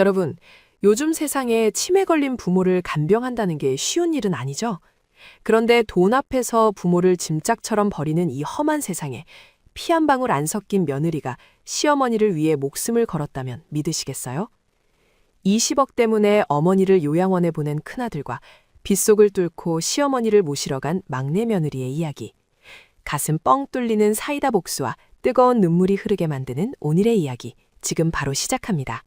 여러분, 요즘 세상에 치매 걸린 부모를 간병한다는 게 쉬운 일은 아니죠? 그런데 돈 앞에서 부모를 짐짝처럼 버리는 이 험한 세상에 피 한 방울 안 섞인 며느리가 시어머니를 위해 목숨을 걸었다면 믿으시겠어요? 20억 때문에 어머니를 요양원에 보낸 큰아들과 빗속을 뚫고 시어머니를 모시러 간 막내 며느리의 이야기. 가슴 뻥 뚫리는 사이다 복수와 뜨거운 눈물이 흐르게 만드는 오늘의 이야기. 지금 바로 시작합니다.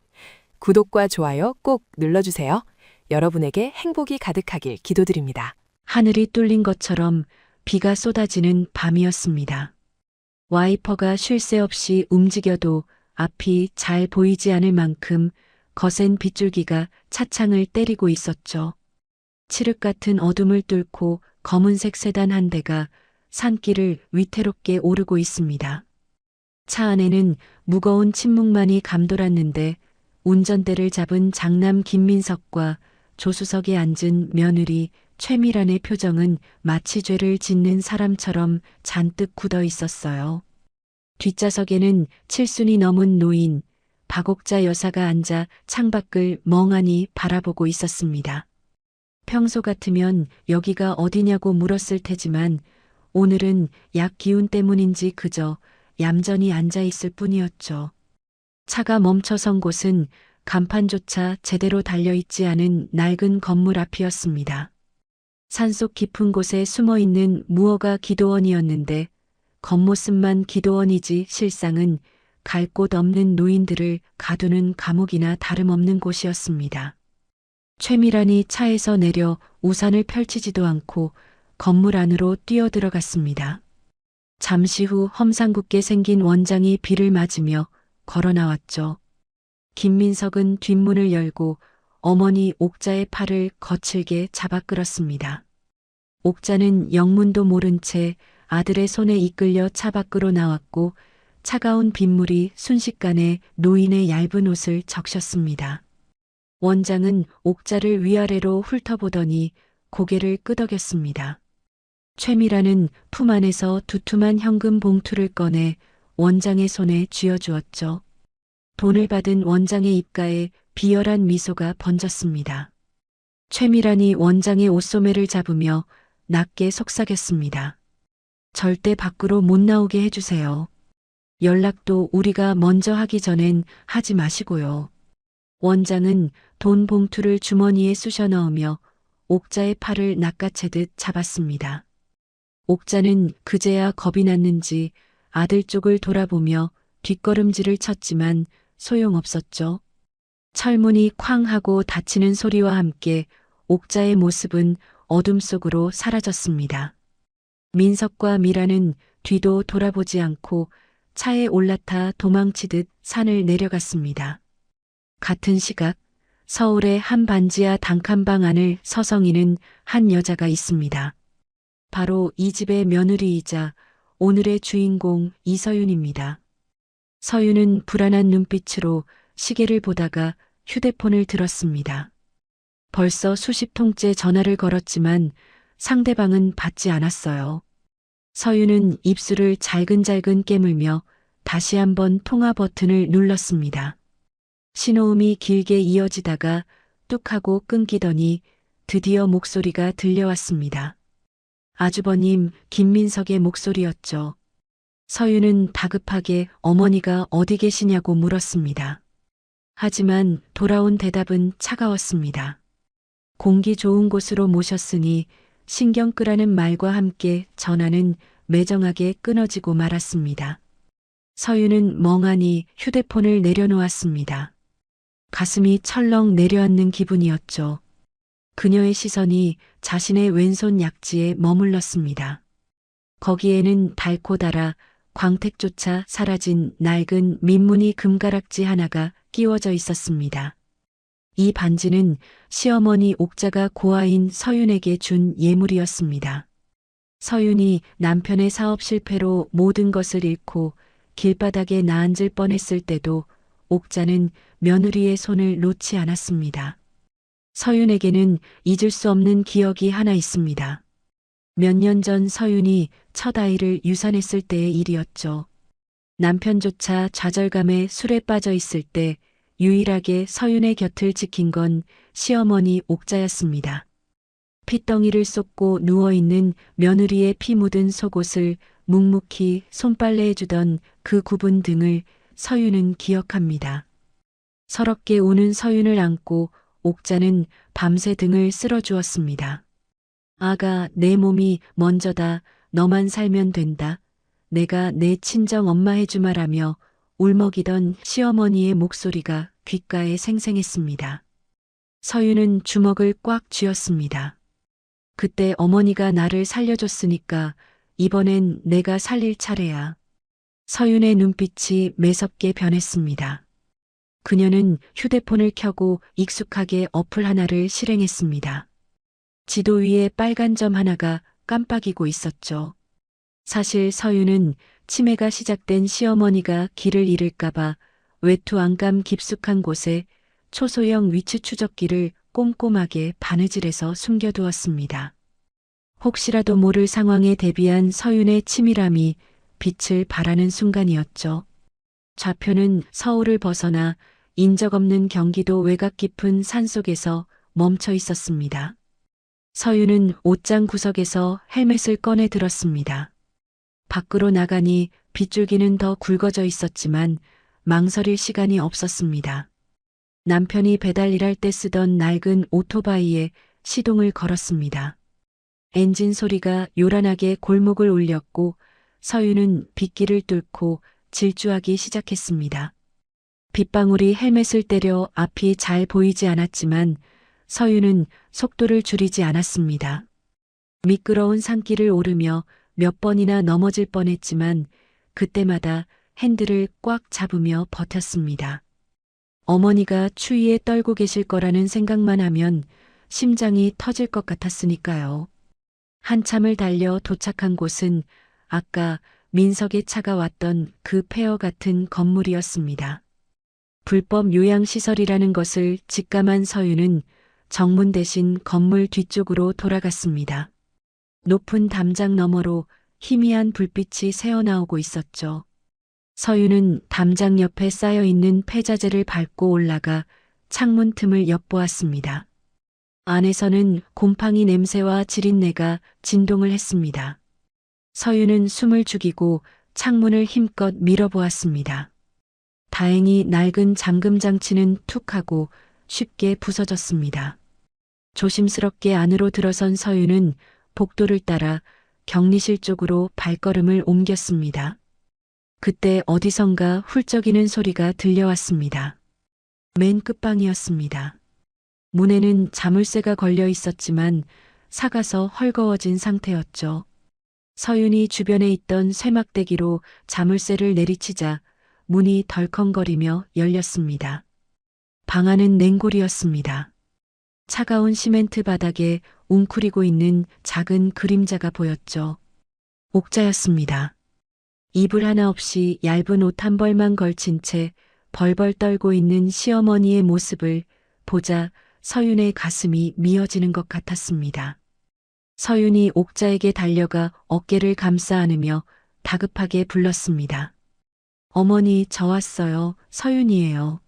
구독과 좋아요 꼭 눌러주세요. 여러분에게 행복이 가득하길 기도드립니다. 하늘이 뚫린 것처럼 비가 쏟아지는 밤이었습니다. 와이퍼가 쉴 새 없이 움직여도 앞이 잘 보이지 않을 만큼 거센 빗줄기가 차창을 때리고 있었죠. 칠흑 같은 어둠을 뚫고 검은색 세단 한 대가 산길을 위태롭게 오르고 있습니다. 차 안에는 무거운 침묵만이 감돌았는데 운전대를 잡은 장남 김민석과 조수석에 앉은 며느리 최미란의 표정은 마치 죄를 짓는 사람처럼 잔뜩 굳어 있었어요. 뒷좌석에는 칠순이 넘은 노인, 박옥자 여사가 앉아 창밖을 멍하니 바라보고 있었습니다. 평소 같으면 여기가 어디냐고 물었을 테지만 오늘은 약 기운 때문인지 그저 얌전히 앉아 있을 뿐이었죠. 차가 멈춰선 곳은 간판조차 제대로 달려있지 않은 낡은 건물 앞이었습니다. 산속 깊은 곳에 숨어있는 무허가 기도원이었는데 겉모습만 기도원이지 실상은 갈 곳 없는 노인들을 가두는 감옥이나 다름없는 곳이었습니다. 최미란이 차에서 내려 우산을 펼치지도 않고 건물 안으로 뛰어들어갔습니다. 잠시 후 험상궂게 생긴 원장이 비를 맞으며 걸어 나왔죠. 김민석은 뒷문을 열고 어머니 옥자의 팔을 거칠게 잡아 끌었습니다. 옥자는 영문도 모른 채 아들의 손에 이끌려 차 밖으로 나왔고 차가운 빗물이 순식간에 노인의 얇은 옷을 적셨습니다. 원장은 옥자를 위아래로 훑어보더니 고개를 끄덕였습니다. 최미라는 품 안에서 두툼한 현금 봉투를 꺼내 원장의 손에 쥐어주었죠. 돈을 받은 원장의 입가에 비열한 미소가 번졌습니다. 최미란이 원장의 옷소매를 잡으며 낮게 속삭였습니다. 절대 밖으로 못 나오게 해주세요. 연락도 우리가 먼저 하기 전엔 하지 마시고요. 원장은 돈 봉투를 주머니에 쑤셔 넣으며 옥자의 팔을 낚아채듯 잡았습니다. 옥자는 그제야 겁이 났는지 아들 쪽을 돌아보며 뒷걸음질을 쳤지만 소용없었죠. 철문이 쾅 하고 닫히는 소리와 함께 옥자의 모습은 어둠 속으로 사라졌습니다. 민석과 미라는 뒤도 돌아보지 않고 차에 올라타 도망치듯 산을 내려갔습니다. 같은 시각 서울의 한 반지하 단칸방 안을 서성이는 한 여자가 있습니다. 바로 이 집의 며느리이자 오늘의 주인공 이서윤입니다. 서윤은 불안한 눈빛으로 시계를 보다가 휴대폰을 들었습니다. 벌써 수십 통째 전화를 걸었지만 상대방은 받지 않았어요. 서윤은 입술을 잘근잘근 깨물며 다시 한번 통화 버튼을 눌렀습니다. 신호음이 길게 이어지다가 뚝 하고 끊기더니 드디어 목소리가 들려왔습니다. 아주버님 김민석의 목소리였죠. 서윤은 다급하게 어머니가 어디 계시냐고 물었습니다. 하지만 돌아온 대답은 차가웠습니다. 공기 좋은 곳으로 모셨으니 신경 끄라는 말과 함께 전화는 매정하게 끊어지고 말았습니다. 서윤은 멍하니 휴대폰을 내려놓았습니다. 가슴이 철렁 내려앉는 기분이었죠. 그녀의 시선이 자신의 왼손 약지에 머물렀습니다. 거기에는 닳고 닳아 광택조차 사라진 낡은 민무늬 금가락지 하나가 끼워져 있었습니다. 이 반지는 시어머니 옥자가 고아인 서윤에게 준 예물이었습니다. 서윤이 남편의 사업 실패로 모든 것을 잃고 길바닥에 나앉을 뻔했을 때도 옥자는 며느리의 손을 놓지 않았습니다. 서윤에게는 잊을 수 없는 기억이 하나 있습니다. 몇 년 전 서윤이 첫 아이를 유산했을 때의 일이었죠. 남편조차 좌절감에 술에 빠져 있을 때 유일하게 서윤의 곁을 지킨 건 시어머니 옥자였습니다. 핏덩이를 쏟고 누워있는 며느리의 피 묻은 속옷을 묵묵히 손빨래해주던 그 굽은 등을 서윤은 기억합니다. 서럽게 우는 서윤을 안고 옥자는 밤새 등을 쓸어주었습니다. 아가, 내 몸이 먼저다. 너만 살면 된다. 내가 내 친정 엄마 해주마라며 울먹이던 시어머니의 목소리가 귓가에 생생했습니다. 서윤은 주먹을 꽉 쥐었습니다. 그때 어머니가 나를 살려줬으니까 이번엔 내가 살릴 차례야. 서윤의 눈빛이 매섭게 변했습니다. 그녀는 휴대폰을 켜고 익숙하게 어플 하나를 실행했습니다. 지도 위에 빨간 점 하나가 깜빡이고 있었죠. 사실 서윤은 치매가 시작된 시어머니가 길을 잃을까봐 외투 안감 깊숙한 곳에 초소형 위치 추적기를 꼼꼼하게 바느질해서 숨겨두었습니다. 혹시라도 모를 상황에 대비한 서윤의 치밀함이 빛을 발하는 순간이었죠. 좌표는 서울을 벗어나 인적 없는 경기도 외곽 깊은 산속에서 멈춰 있었습니다. 서윤은 옷장 구석에서 헬멧을 꺼내 들었습니다. 밖으로 나가니 빗줄기는 더 굵어져 있었지만 망설일 시간이 없었습니다. 남편이 배달 일할 때 쓰던 낡은 오토바이에 시동을 걸었습니다. 엔진 소리가 요란하게 골목을 울렸고 서윤은 빗길을 뚫고 질주하기 시작했습니다. 빗방울이 헬멧을 때려 앞이 잘 보이지 않았지만 서윤은 속도를 줄이지 않았습니다. 미끄러운 산길을 오르며 몇 번이나 넘어질 뻔했지만 그때마다 핸들을 꽉 잡으며 버텼습니다. 어머니가 추위에 떨고 계실 거라는 생각만 하면 심장이 터질 것 같았으니까요. 한참을 달려 도착한 곳은 아까 민석의 차가 왔던 그 폐허 같은 건물이었습니다. 불법 요양시설이라는 것을 직감한 서윤은 정문 대신 건물 뒤쪽으로 돌아갔습니다. 높은 담장 너머로 희미한 불빛이 새어나오고 있었죠. 서윤은 담장 옆에 쌓여있는 폐자재를 밟고 올라가 창문 틈을 엿보았습니다. 안에서는 곰팡이 냄새와 지린내가 진동을 했습니다. 서윤은 숨을 죽이고 창문을 힘껏 밀어보았습니다. 다행히 낡은 잠금 장치는 툭 하고 쉽게 부서졌습니다. 조심스럽게 안으로 들어선 서윤은 복도를 따라 격리실 쪽으로 발걸음을 옮겼습니다. 그때 어디선가 훌쩍이는 소리가 들려왔습니다. 맨 끝방이었습니다. 문에는 자물쇠가 걸려 있었지만 사가서 헐거워진 상태였죠. 서윤이 주변에 있던 쇠막대기로 자물쇠를 내리치자 문이 덜컹거리며 열렸습니다. 방 안은 냉골이었습니다. 차가운 시멘트 바닥에 웅크리고 있는 작은 그림자가 보였죠. 옥자였습니다. 이불 하나 없이 얇은 옷 한 벌만 걸친 채 벌벌 떨고 있는 시어머니의 모습을 보자 서윤의 가슴이 미어지는 것 같았습니다. 서윤이 옥자에게 달려가 어깨를 감싸 안으며 다급하게 불렀습니다. 어머니, 저 왔어요. 서윤이에요.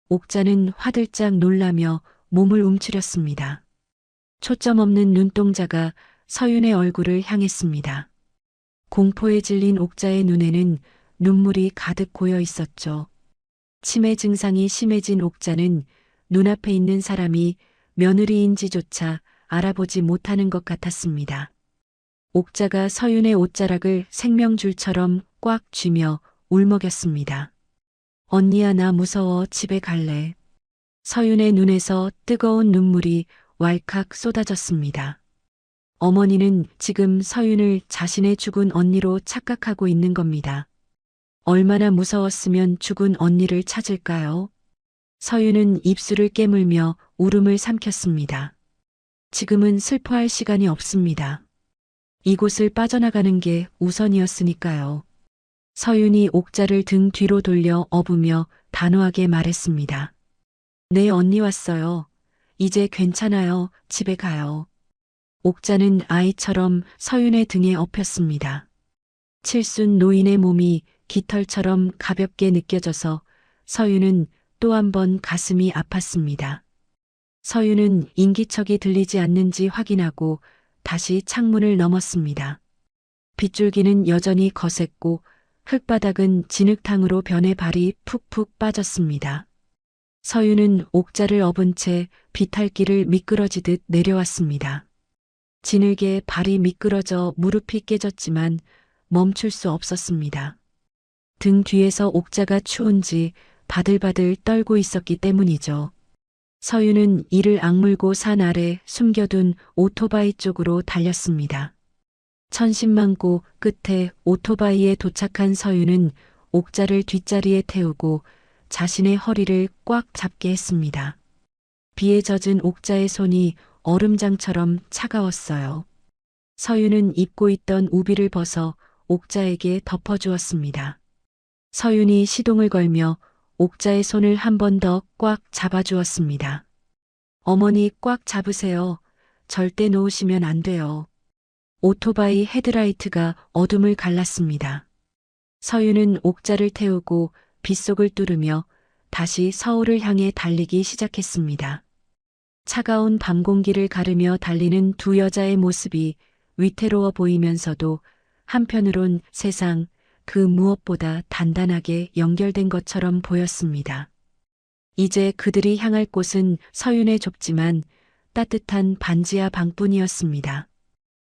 옥자는 화들짝 놀라며 몸을 움츠렸습니다. 초점 없는 눈동자가 서윤의 얼굴을 향했습니다. 공포에 질린 옥자의 눈에는 눈물이 가득 고여 있었죠. 치매 증상이 심해진 옥자는 눈앞에 있는 사람이 며느리인지조차 알아보지 못하는 것 같았습니다. 옥자가 서윤의 옷자락을 생명줄처럼 꽉 쥐며 울먹였습니다. 언니야, 나 무서워. 집에 갈래. 서윤의 눈에서 뜨거운 눈물이 왈칵 쏟아졌습니다. 어머니는 지금 서윤을 자신의 죽은 언니로 착각하고 있는 겁니다. 얼마나 무서웠으면 죽은 언니를 찾을까요? 서윤은 입술을 깨물며 울음을 삼켰습니다. 지금은 슬퍼할 시간이 없습니다. 이곳을 빠져나가는 게 우선이었으니까요. 서윤이 옥자를 등 뒤로 돌려 업으며 단호하게 말했습니다. 네, 언니 왔어요. 이제 괜찮아요. 집에 가요. 옥자는 아이처럼 서윤의 등에 엎였습니다. 칠순 노인의 몸이 깃털처럼 가볍게 느껴져서 서윤은 또 한 번 가슴이 아팠습니다. 서윤은 인기척이 들리지 않는지 확인하고 다시 창문을 넘었습니다. 빗줄기는 여전히 거셌고 흙바닥은 진흙탕으로 변해 발이 푹푹 빠졌습니다. 서윤은 옥자를 업은 채 비탈길을 미끄러지듯 내려왔습니다. 진흙에 발이 미끄러져 무릎이 깨졌지만 멈출 수 없었습니다. 등 뒤에서 옥자가 추운지 바들바들 떨고 있었기 때문이죠. 서윤은 이를 악물고 산 아래 숨겨둔 오토바이 쪽으로 달렸습니다. 천신만고 끝에 오토바이에 도착한 서윤은 옥자를 뒷자리에 태우고 자신의 허리를 꽉 잡게 했습니다. 비에 젖은 옥자의 손이 얼음장처럼 차가웠어요. 서윤은 입고 있던 우비를 벗어 옥자에게 덮어주었습니다. 서윤이 시동을 걸며 옥자의 손을 한 번 더 꽉 잡아주었습니다. 어머니 꽉 잡으세요. 절대 놓으시면 안 돼요. 오토바이 헤드라이트가 어둠을 갈랐습니다. 서윤은 옥자를 태우고 빗속을 뚫으며 다시 서울을 향해 달리기 시작했습니다. 차가운 밤 공기를 가르며 달리는 두 여자의 모습이 위태로워 보이면서도 한편으론 세상 그 무엇보다 단단하게 연결된 것처럼 보였습니다. 이제 그들이 향할 곳은 서윤의 좁지만 따뜻한 반지하 방뿐이었습니다.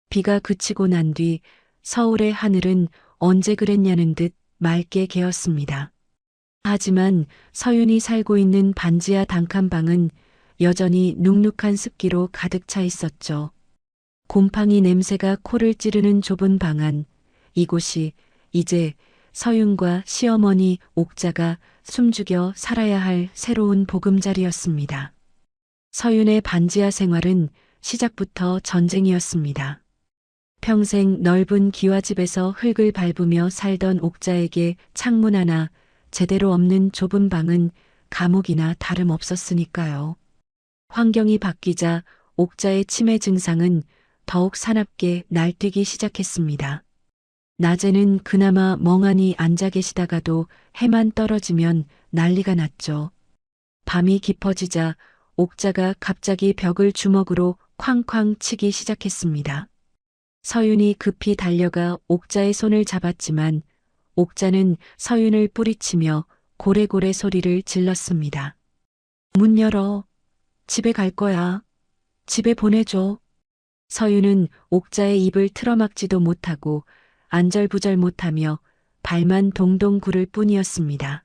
비가 그치고 난 뒤 서울의 하늘은 언제 그랬냐는 듯 맑게 개었습니다. 하지만 서윤이 살고 있는 반지하 단칸방은 여전히 눅눅한 습기로 가득 차 있었죠. 곰팡이 냄새가 코를 찌르는 좁은 방 안, 이곳이 이제 서윤과 시어머니 옥자가 숨죽여 살아야 할 새로운 보금자리였습니다. 서윤의 반지하 생활은 시작부터 전쟁이었습니다. 평생 넓은 기와집에서 흙을 밟으며 살던 옥자에게 창문 하나 제대로 없는 좁은 방은 감옥이나 다름없었으니까요. 환경이 바뀌자 옥자의 치매 증상은 더욱 사납게 날뛰기 시작했습니다. 낮에는 그나마 멍하니 앉아 계시다가도 해만 떨어지면 난리가 났죠. 밤이 깊어지자 옥자가 갑자기 벽을 주먹으로 쾅쾅 치기 시작했습니다. 서윤이 급히 달려가 옥자의 손을 잡았지만 옥자는 서윤을 뿌리치며 고래고래 소리를 질렀습니다. 문 열어. 집에 갈 거야. 집에 보내줘. 서윤은 옥자의 입을 틀어막지도 못하고 안절부절 못하며 발만 동동 구를 뿐이었습니다.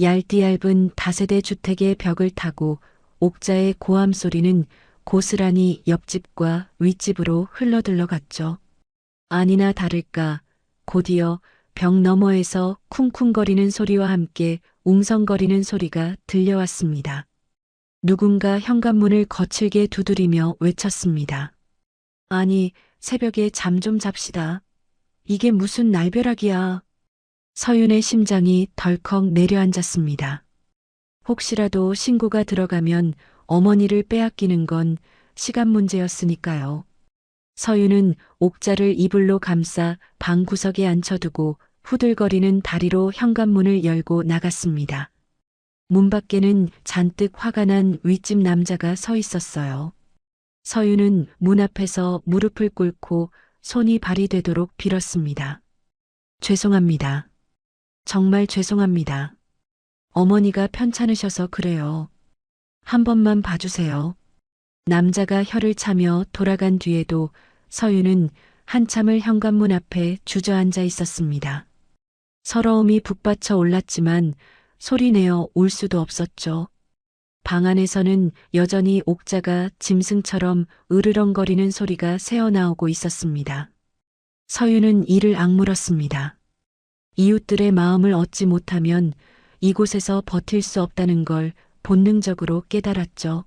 얇디얇은 다세대 주택의 벽을 타고 옥자의 고함 소리는 고스란히 옆집과 윗집으로 흘러들러 갔죠. 아니나 다를까 곧이어 벽 너머에서 쿵쿵거리는 소리와 함께 웅성거리는 소리가 들려왔습니다. 누군가 현관문을 거칠게 두드리며 외쳤습니다. 아니, 새벽에 잠 좀 잡시다. 이게 무슨 날벼락이야. 서윤의 심장이 덜컥 내려앉았습니다. 혹시라도 신고가 들어가면 어머니를 빼앗기는 건 시간 문제였으니까요. 서윤은 옥자를 이불로 감싸 방 구석에 앉혀두고 후들거리는 다리로 현관문을 열고 나갔습니다. 문 밖에는 잔뜩 화가 난 윗집 남자가 서 있었어요. 서윤은 문 앞에서 무릎을 꿇고 손이 발이 되도록 빌었습니다. 죄송합니다. 정말 죄송합니다. 어머니가 편찮으셔서 그래요. 한 번만 봐주세요. 남자가 혀를 차며 돌아간 뒤에도 서윤은 한참을 현관문 앞에 주저앉아 있었습니다. 서러움이 북받쳐 올랐지만 소리내어 울 수도 없었죠. 방 안에서는 여전히 옥자가 짐승처럼 으르렁거리는 소리가 새어나오고 있었습니다. 서윤은 이를 악물었습니다. 이웃들의 마음을 얻지 못하면 이곳에서 버틸 수 없다는 걸 본능적으로 깨달았죠.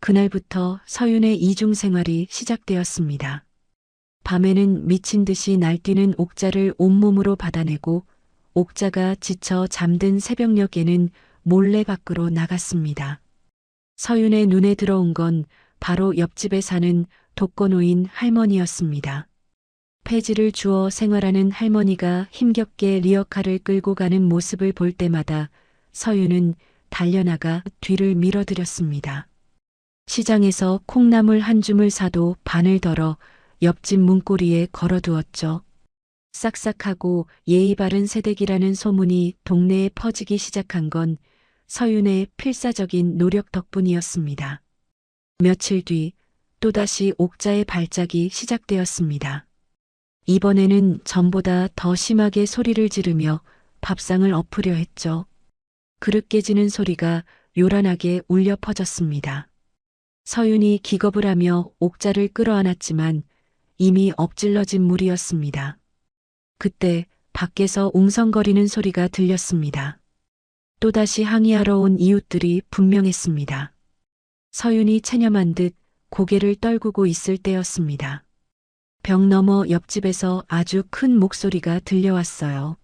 그날부터 서윤의 이중 생활이 시작되었습니다. 밤에는 미친 듯이 날뛰는 옥자를 온몸으로 받아내고 옥자가 지쳐 잠든 새벽녘에는 몰래 밖으로 나갔습니다. 서윤의 눈에 들어온 건 바로 옆집에 사는 독거노인 할머니였습니다. 폐지를 주워 생활하는 할머니가 힘겹게 리어카를 끌고 가는 모습을 볼 때마다 서윤은 달려나가 뒤를 밀어들였습니다. 시장에서 콩나물 한 줌을 사도 반을 덜어 옆집 문고리에 걸어두었죠. 싹싹하고 예의 바른 새댁이라는 소문이 동네에 퍼지기 시작한 건 서윤의 필사적인 노력 덕분이었습니다. 며칠 뒤 또다시 옥자의 발작이 시작되었습니다. 이번에는 전보다 더 심하게 소리를 지르며 밥상을 엎으려 했죠. 그릇 깨지는 소리가 요란하게 울려 퍼졌습니다. 서윤이 기겁을 하며 옥자를 끌어안았지만 이미 엎질러진 물이었습니다. 그때 밖에서 웅성거리는 소리가 들렸습니다. 또다시 항의하러 온 이웃들이 분명했습니다. 서윤이 체념한 듯 고개를 떨구고 있을 때였습니다. 벽 너머 옆집에서 아주 큰 목소리가 들려왔어요.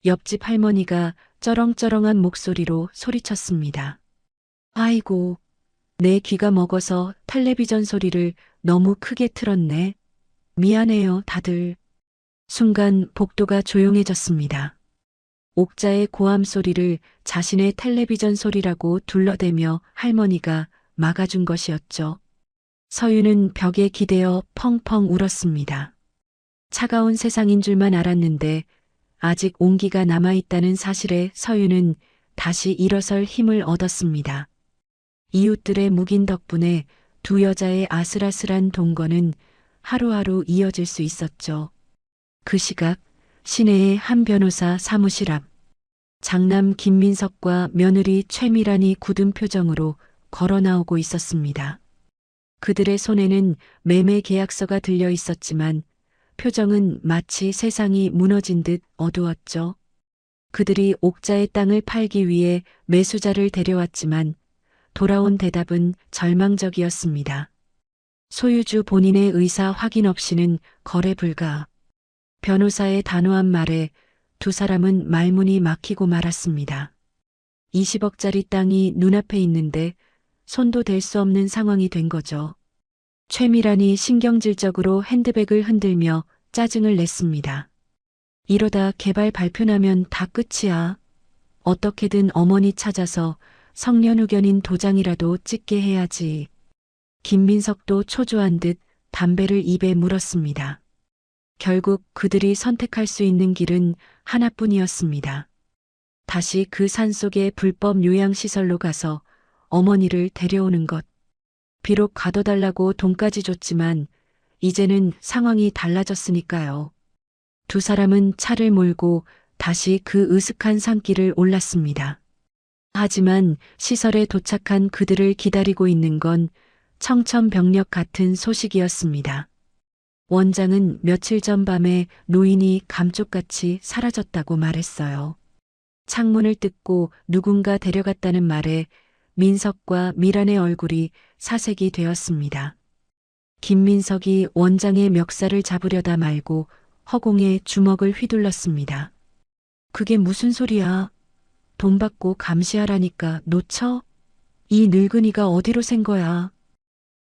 옆집 할머니가 쩌렁쩌렁한 목소리로 소리쳤습니다. 아이고, 내 귀가 먹어서 텔레비전 소리를 너무 크게 틀었네. 미안해요, 다들. 순간 복도가 조용해졌습니다. 옥자의 고함 소리를 자신의 텔레비전 소리라고 둘러대며 할머니가 막아준 것이었죠. 서윤은 벽에 기대어 펑펑 울었습니다. 차가운 세상인 줄만 알았는데 아직 온기가 남아있다는 사실에 서윤은 다시 일어설 힘을 얻었습니다. 이웃들의 묵인 덕분에 두 여자의 아슬아슬한 동거는 하루하루 이어질 수 있었죠. 그 시각 시내의 한 변호사 사무실 앞 장남 김민석과 며느리 최미란이 굳은 표정으로 걸어 나오고 있었습니다. 그들의 손에는 매매 계약서가 들려 있었지만 표정은 마치 세상이 무너진 듯 어두웠죠. 그들이 옥자의 땅을 팔기 위해 매수자를 데려왔지만 돌아온 대답은 절망적이었습니다. 소유주 본인의 의사 확인 없이는 거래 불가. 변호사의 단호한 말에 두 사람은 말문이 막히고 말았습니다. 20억짜리 땅이 눈앞에 있는데 손도 댈 수 없는 상황이 된 거죠. 최미란이 신경질적으로 핸드백을 흔들며 짜증을 냈습니다. 이러다 개발 발표나면 다 끝이야. 어떻게든 어머니 찾아서 성년후견인 도장이라도 찍게 해야지. 김민석도 초조한 듯 담배를 입에 물었습니다. 결국 그들이 선택할 수 있는 길은 하나뿐이었습니다. 다시 그 산속의 불법 요양시설로 가서 어머니를 데려오는 것. 비록 가둬달라고 돈까지 줬지만 이제는 상황이 달라졌으니까요. 두 사람은 차를 몰고 다시 그 으슥한 산길을 올랐습니다. 하지만 시설에 도착한 그들을 기다리고 있는 건 청천벽력 같은 소식이었습니다. 원장은 며칠 전 밤에 노인이 감쪽같이 사라졌다고 말했어요. 창문을 뜯고 누군가 데려갔다는 말에 민석과 미란의 얼굴이 사색이 되었습니다. 김민석이 원장의 멱살을 잡으려다 말고 허공에 주먹을 휘둘렀습니다. 그게 무슨 소리야? 돈 받고 감시하라니까 놓쳐? 이 늙은이가 어디로 샌 거야?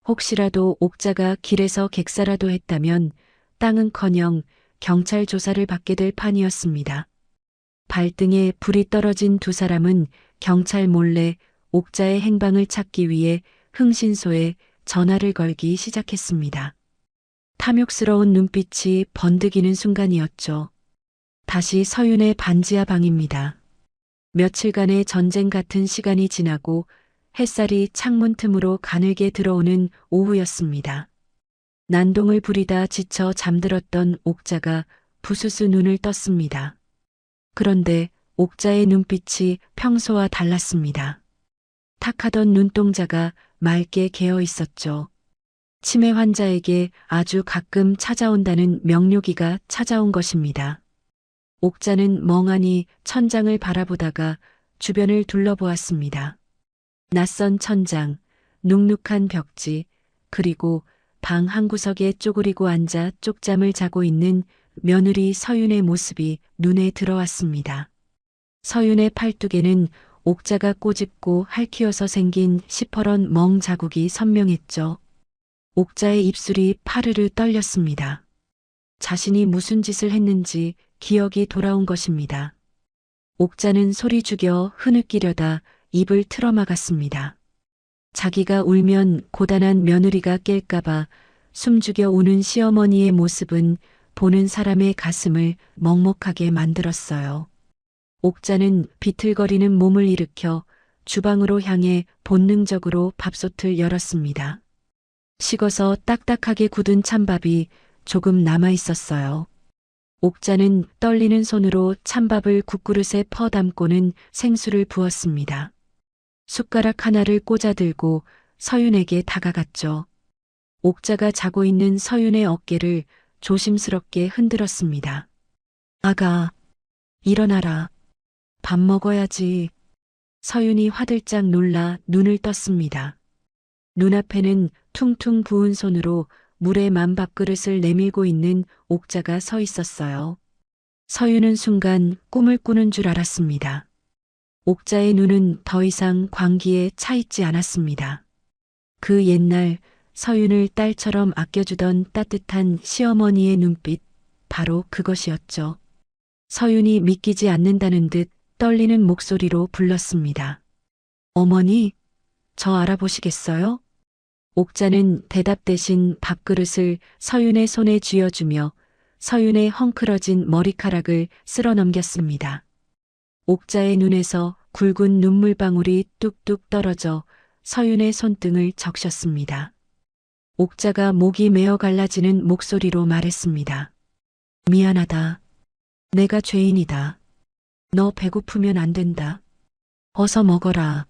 혹시라도 옥자가 길에서 객사라도 했다면 땅은커녕 경찰 조사를 받게 될 판이었습니다. 발등에 불이 떨어진 두 사람은 경찰 몰래 옥자의 행방을 찾기 위해 흥신소에 전화를 걸기 시작했습니다. 탐욕스러운 눈빛이 번득이는 순간이었죠. 다시 서윤의 반지하 방입니다. 며칠간의 전쟁 같은 시간이 지나고 햇살이 창문 틈으로 가늘게 들어오는 오후였습니다. 난동을 부리다 지쳐 잠들었던 옥자가 부스스 눈을 떴습니다. 그런데 옥자의 눈빛이 평소와 달랐습니다. 탁하던 눈동자가 맑게 개어 있었죠. 치매 환자에게 아주 가끔 찾아온다는 명료기가 찾아온 것입니다. 옥자는 멍하니 천장을 바라보다가 주변을 둘러보았습니다. 낯선 천장, 눅눅한 벽지, 그리고 방 한구석에 쪼그리고 앉아 쪽잠을 자고 있는 며느리 서윤의 모습이 눈에 들어왔습니다. 서윤의 팔뚝에는 옥자가 꼬집고 핥히어서 생긴 시퍼런 멍 자국이 선명했죠. 옥자의 입술이 파르르 떨렸습니다. 자신이 무슨 짓을 했는지 기억이 돌아온 것입니다. 옥자는 소리 죽여 흐느끼려다 입을 틀어막았습니다. 자기가 울면 고단한 며느리가 깰까봐 숨죽여 우는 시어머니의 모습은 보는 사람의 가슴을 먹먹하게 만들었어요. 옥자는 비틀거리는 몸을 일으켜 주방으로 향해 본능적으로 밥솥을 열었습니다. 식어서 딱딱하게 굳은 찬밥이 조금 남아 있었어요. 옥자는 떨리는 손으로 찬밥을 국그릇에 퍼 담고는 생수를 부었습니다. 숟가락 하나를 꽂아 들고 서윤에게 다가갔죠. 옥자가 자고 있는 서윤의 어깨를 조심스럽게 흔들었습니다. 아가, 일어나라. 밥 먹어야지. 서윤이 화들짝 놀라 눈을 떴습니다. 눈앞에는 퉁퉁 부은 손으로 물에 만 밥그릇을 내밀고 있는 옥자가 서 있었어요. 서윤은 순간 꿈을 꾸는 줄 알았습니다. 옥자의 눈은 더 이상 광기에 차 있지 않았습니다. 그 옛날 서윤을 딸처럼 아껴주던 따뜻한 시어머니의 눈빛, 바로 그것이었죠. 서윤이 믿기지 않는다는 듯 떨리는 목소리로 불렀습니다. 어머니, 저 알아보시겠어요? 옥자는 대답 대신 밥그릇을 서윤의 손에 쥐어주며 서윤의 헝클어진 머리카락을 쓸어 넘겼습니다. 옥자의 눈에서 굵은 눈물방울이 뚝뚝 떨어져 서윤의 손등을 적셨습니다. 옥자가 목이 메어 갈라지는 목소리로 말했습니다. 미안하다. 내가 죄인이다. 너 배고프면 안 된다. 어서 먹어라.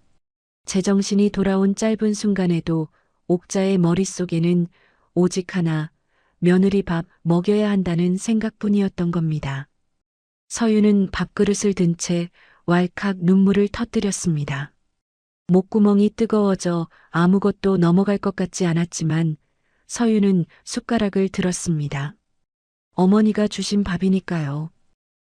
제정신이 돌아온 짧은 순간에도 옥자의 머릿속에는 오직 하나, 며느리 밥 먹여야 한다는 생각뿐이었던 겁니다. 서윤은 밥그릇을 든 채 왈칵 눈물을 터뜨렸습니다. 목구멍이 뜨거워져 아무것도 넘어갈 것 같지 않았지만 서윤은 숟가락을 들었습니다. 어머니가 주신 밥이니까요.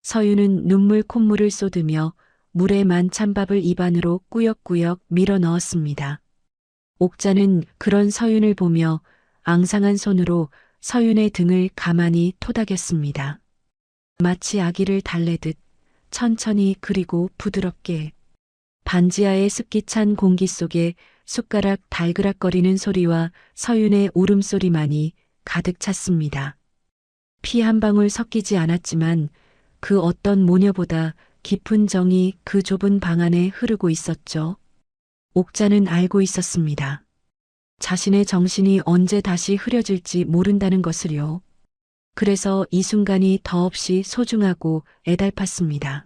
서윤은 눈물 콧물을 쏟으며 물에 만 찬밥을 입안으로 꾸역꾸역 밀어 넣었습니다. 옥자는 그런 서윤을 보며 앙상한 손으로 서윤의 등을 가만히 토닥였습니다. 마치 아기를 달래듯 천천히 그리고 부드럽게. 반지하의 습기 찬 공기 속에 숟가락 달그락거리는 소리와 서윤의 울음소리만이 가득 찼습니다. 피 한 방울 섞이지 않았지만 그 어떤 모녀보다 깊은 정이 그 좁은 방 안에 흐르고 있었죠. 옥자는 알고 있었습니다. 자신의 정신이 언제 다시 흐려질지 모른다는 것을요. 그래서 이 순간이 더없이 소중하고 애달팠습니다.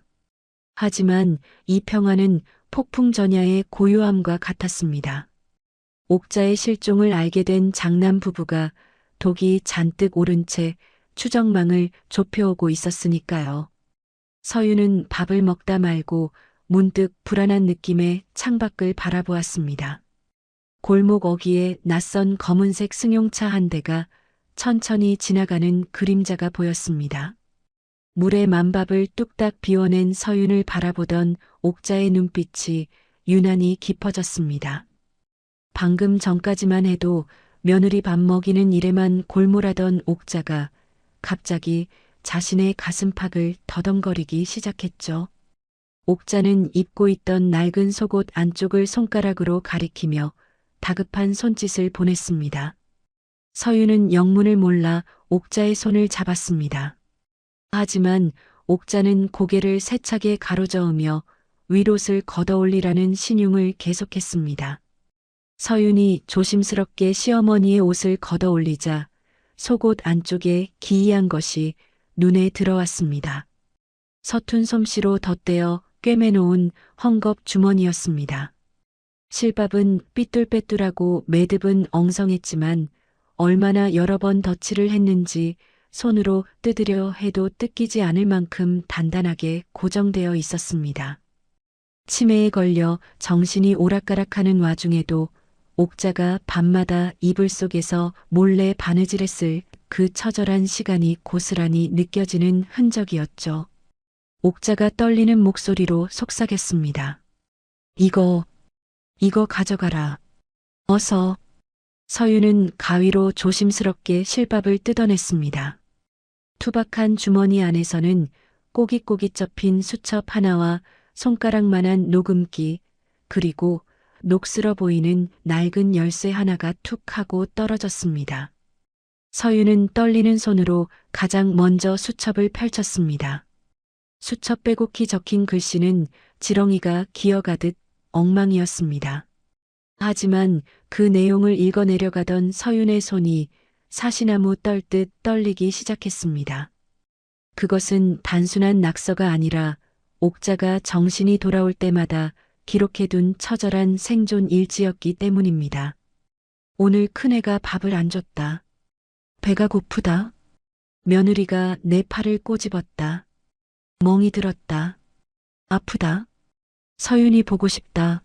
하지만 이 평화는 폭풍 전야의 고요함과 같았습니다. 옥자의 실종을 알게 된 장남 부부가 독이 잔뜩 오른 채 추정망을 좁혀오고 있었으니까요. 서윤은 밥을 먹다 말고 문득 불안한 느낌에 창밖을 바라보았습니다. 골목 어귀에 낯선 검은색 승용차 한 대가 천천히 지나가는 그림자가 보였습니다. 물에 만밥을 뚝딱 비워낸 서윤을 바라보던 옥자의 눈빛이 유난히 깊어졌습니다. 방금 전까지만 해도 며느리 밥 먹이는 일에만 골몰하던 옥자가 갑자기 자신의 가슴팍을 더덩거리기 시작했죠. 옥자는 입고 있던 낡은 속옷 안쪽을 손가락으로 가리키며 다급한 손짓을 보냈습니다. 서윤은 영문을 몰라 옥자의 손을 잡았습니다. 하지만 옥자는 고개를 세차게 가로저으며 윗옷을 걷어올리라는 신용을 계속했습니다. 서윤이 조심스럽게 시어머니의 옷을 걷어올리자 속옷 안쪽에 기이한 것이 눈에 들어왔습니다. 서툰 솜씨로 덧대어 꿰매놓은 헝겊 주머니였습니다. 실밥은 삐뚤빼뚤하고 매듭은 엉성했지만 얼마나 여러 번 덧칠을 했는지 손으로 뜯으려 해도 뜯기지 않을 만큼 단단하게 고정되어 있었습니다. 치매에 걸려 정신이 오락가락하는 와중에도 옥자가 밤마다 이불 속에서 몰래 바느질했을 그 처절한 시간이 고스란히 느껴지는 흔적이었죠. 옥자가 떨리는 목소리로 속삭였습니다. 이거 가져가라. 어서. 서윤은 가위로 조심스럽게 실밥을 뜯어냈습니다. 투박한 주머니 안에서는 꼬깃꼬깃 접힌 수첩 하나와 손가락만한 녹음기, 그리고 녹슬어 보이는 낡은 열쇠 하나가 툭 하고 떨어졌습니다. 서윤은 떨리는 손으로 가장 먼저 수첩을 펼쳤습니다. 수첩 빼곡히 적힌 글씨는 지렁이가 기어가듯 엉망이었습니다. 하지만 그 내용을 읽어내려가던 서윤의 손이 사시나무 떨듯 떨리기 시작했습니다. 그것은 단순한 낙서가 아니라 옥자가 정신이 돌아올 때마다 기록해둔 처절한 생존 일지였기 때문입니다. 오늘 큰애가 밥을 안 줬다. 배가 고프다. 며느리가 내 팔을 꼬집었다. 멍이 들었다. 아프다. 서윤이 보고 싶다.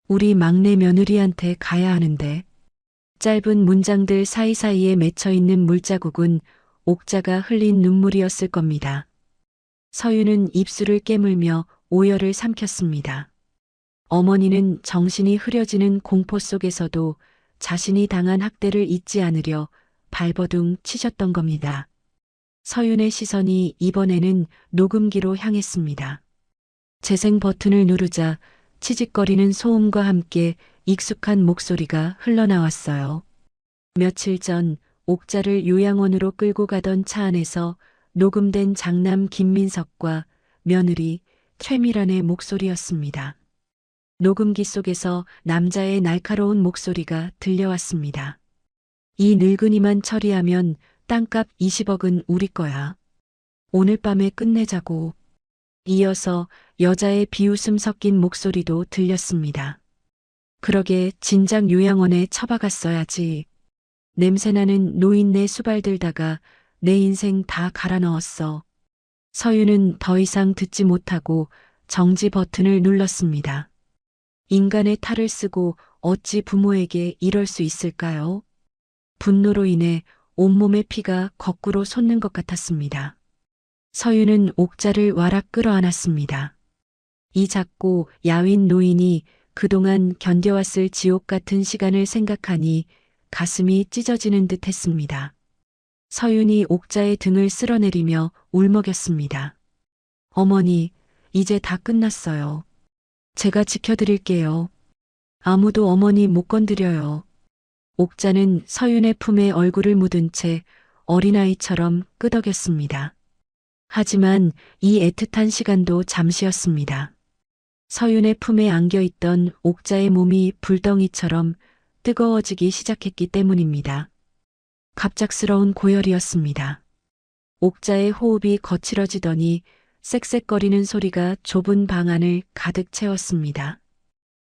우리 막내 며느리한테 가야 하는데. 짧은 문장들 사이사이에 맺혀있는 물자국은 옥자가 흘린 눈물이었을 겁니다. 서윤은 입술을 깨물며 오열을 삼켰습니다. 어머니는 정신이 흐려지는 공포 속에서도 자신이 당한 학대를 잊지 않으려 발버둥 치셨던 겁니다. 서윤의 시선이 이번에는 녹음기로 향했습니다. 재생 버튼을 누르자 치직거리는 소음과 함께 익숙한 목소리가 흘러나왔어요. 며칠 전 옥자를 요양원으로 끌고 가던 차 안에서 녹음된 장남 김민석과 며느리 최미란의 목소리였습니다. 녹음기 속에서 남자의 날카로운 목소리가 들려왔습니다. 이 늙은이만 처리하면 땅값 20억은 우리 거야. 오늘 밤에 끝내자고. 이어서 여자의 비웃음 섞인 목소리도 들렸습니다. 그러게 진작 요양원에 처박았어야지. 냄새나는 노인네 수발 들다가 내 인생 다 갈아 넣었어. 서윤은 더 이상 듣지 못하고 정지 버튼을 눌렀습니다. 인간의 탈을 쓰고 어찌 부모에게 이럴 수 있을까요? 분노로 인해 온몸의 피가 거꾸로 솟는 것 같았습니다. 서윤은 옥자를 와락 끌어안았습니다. 이 작고 야윈 노인이 그동안 견뎌왔을 지옥 같은 시간을 생각하니 가슴이 찢어지는 듯 했습니다. 서윤이 옥자의 등을 쓸어내리며 울먹였습니다. 어머니, 이제 다 끝났어요. 제가 지켜드릴게요. 아무도 어머니 못 건드려요. 옥자는 서윤의 품에 얼굴을 묻은 채 어린아이처럼 끄덕였습니다. 하지만 이 애틋한 시간도 잠시였습니다. 서윤의 품에 안겨있던 옥자의 몸이 불덩이처럼 뜨거워지기 시작했기 때문입니다. 갑작스러운 고열이었습니다. 옥자의 호흡이 거칠어지더니 쌕쌕거리는 소리가 좁은 방 안을 가득 채웠습니다.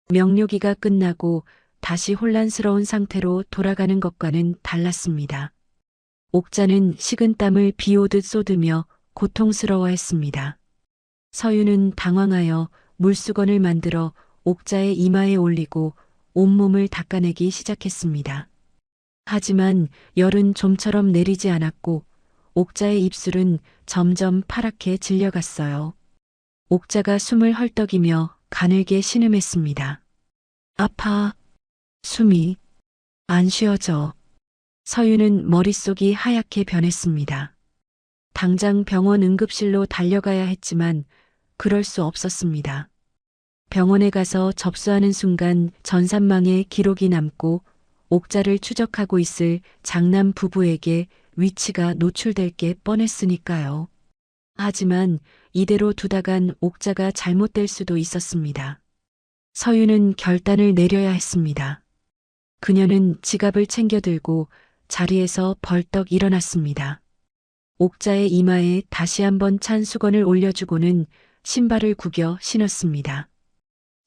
명료기가 끝나고 다시 혼란스러운 상태로 돌아가는 것과는 달랐습니다. 옥자는 식은땀을 비오듯 쏟으며 고통스러워했습니다. 서윤은 당황하여 물수건을 만들어 옥자의 이마에 올리고 온몸을 닦아내기 시작했습니다. 하지만 열은 좀처럼 내리지 않았고 옥자의 입술은 점점 파랗게 질려갔어요. 옥자가 숨을 헐떡이며 가늘게 신음했습니다. 아파. 숨이 안 쉬어져. 서윤은 머릿속이 하얗게 변했습니다. 당장 병원 응급실로 달려가야 했지만 그럴 수 없었습니다. 병원에 가서 접수하는 순간 전산망에 기록이 남고 옥자를 추적하고 있을 장남 부부에게 위치가 노출될 게 뻔했으니까요. 하지만 이대로 두다간 옥자가 잘못될 수도 있었습니다. 서윤은 결단을 내려야 했습니다. 그녀는 지갑을 챙겨들고 자리에서 벌떡 일어났습니다. 옥자의 이마에 다시 한번 찬 수건을 올려주고는 신발을 구겨 신었습니다.